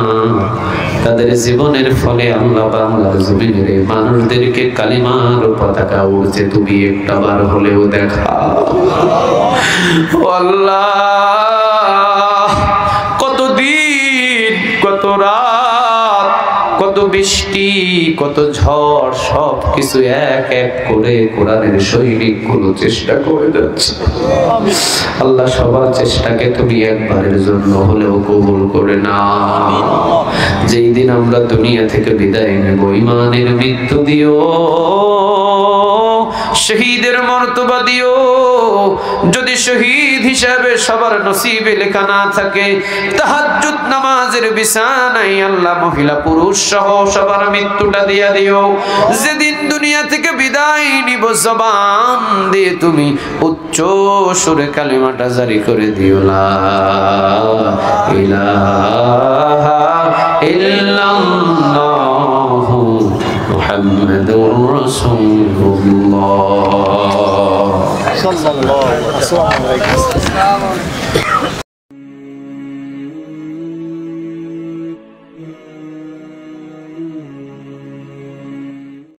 তাদের জীবনের ফলে আল্লাহ বাংলার জমিনের মানুষদেরকে কালিমার পতাকা উড়ছে তুমি একটা বার হলেও দেখাও আল্লাহ। কতদিন, কত রাত, কত বৃষ্টি, কত ঝড়, সব কিছু এক এক করে কোরআনের সৈনিক গুলো চেষ্টা করে যাচ্ছে। আল্লাহ সবার চেষ্টাকে তুমি একবারের জন্য হলেও কবুল করে নাও। যেই দিন আমরা দুনিয়া থেকে বিদায় নেব ইমানের মৃত্যু দিও, শহীদের মর্তবা দিও। যদি শহীদ হিসাবে সবার নসিবে লেখা না থাকে, তাহাজ্জুদ নামাজের বিছানায় আল্লাহ মহিলা পুরুষ সহ সবার মৃত্যুটা দিয়া দিও। যেদিন দুনিয়া থেকে বিদায় নিব জবান দিয়ে তুমি উচ্চ সুরে কালিমাটা জারি করে দিও, লা ইলাহা ইল্লাল্লাহু মুহাম্মাদুর রাসূলুল্লাহ। সাল্লাল্লাহু আলাইহি ওয়াসাল্লাম।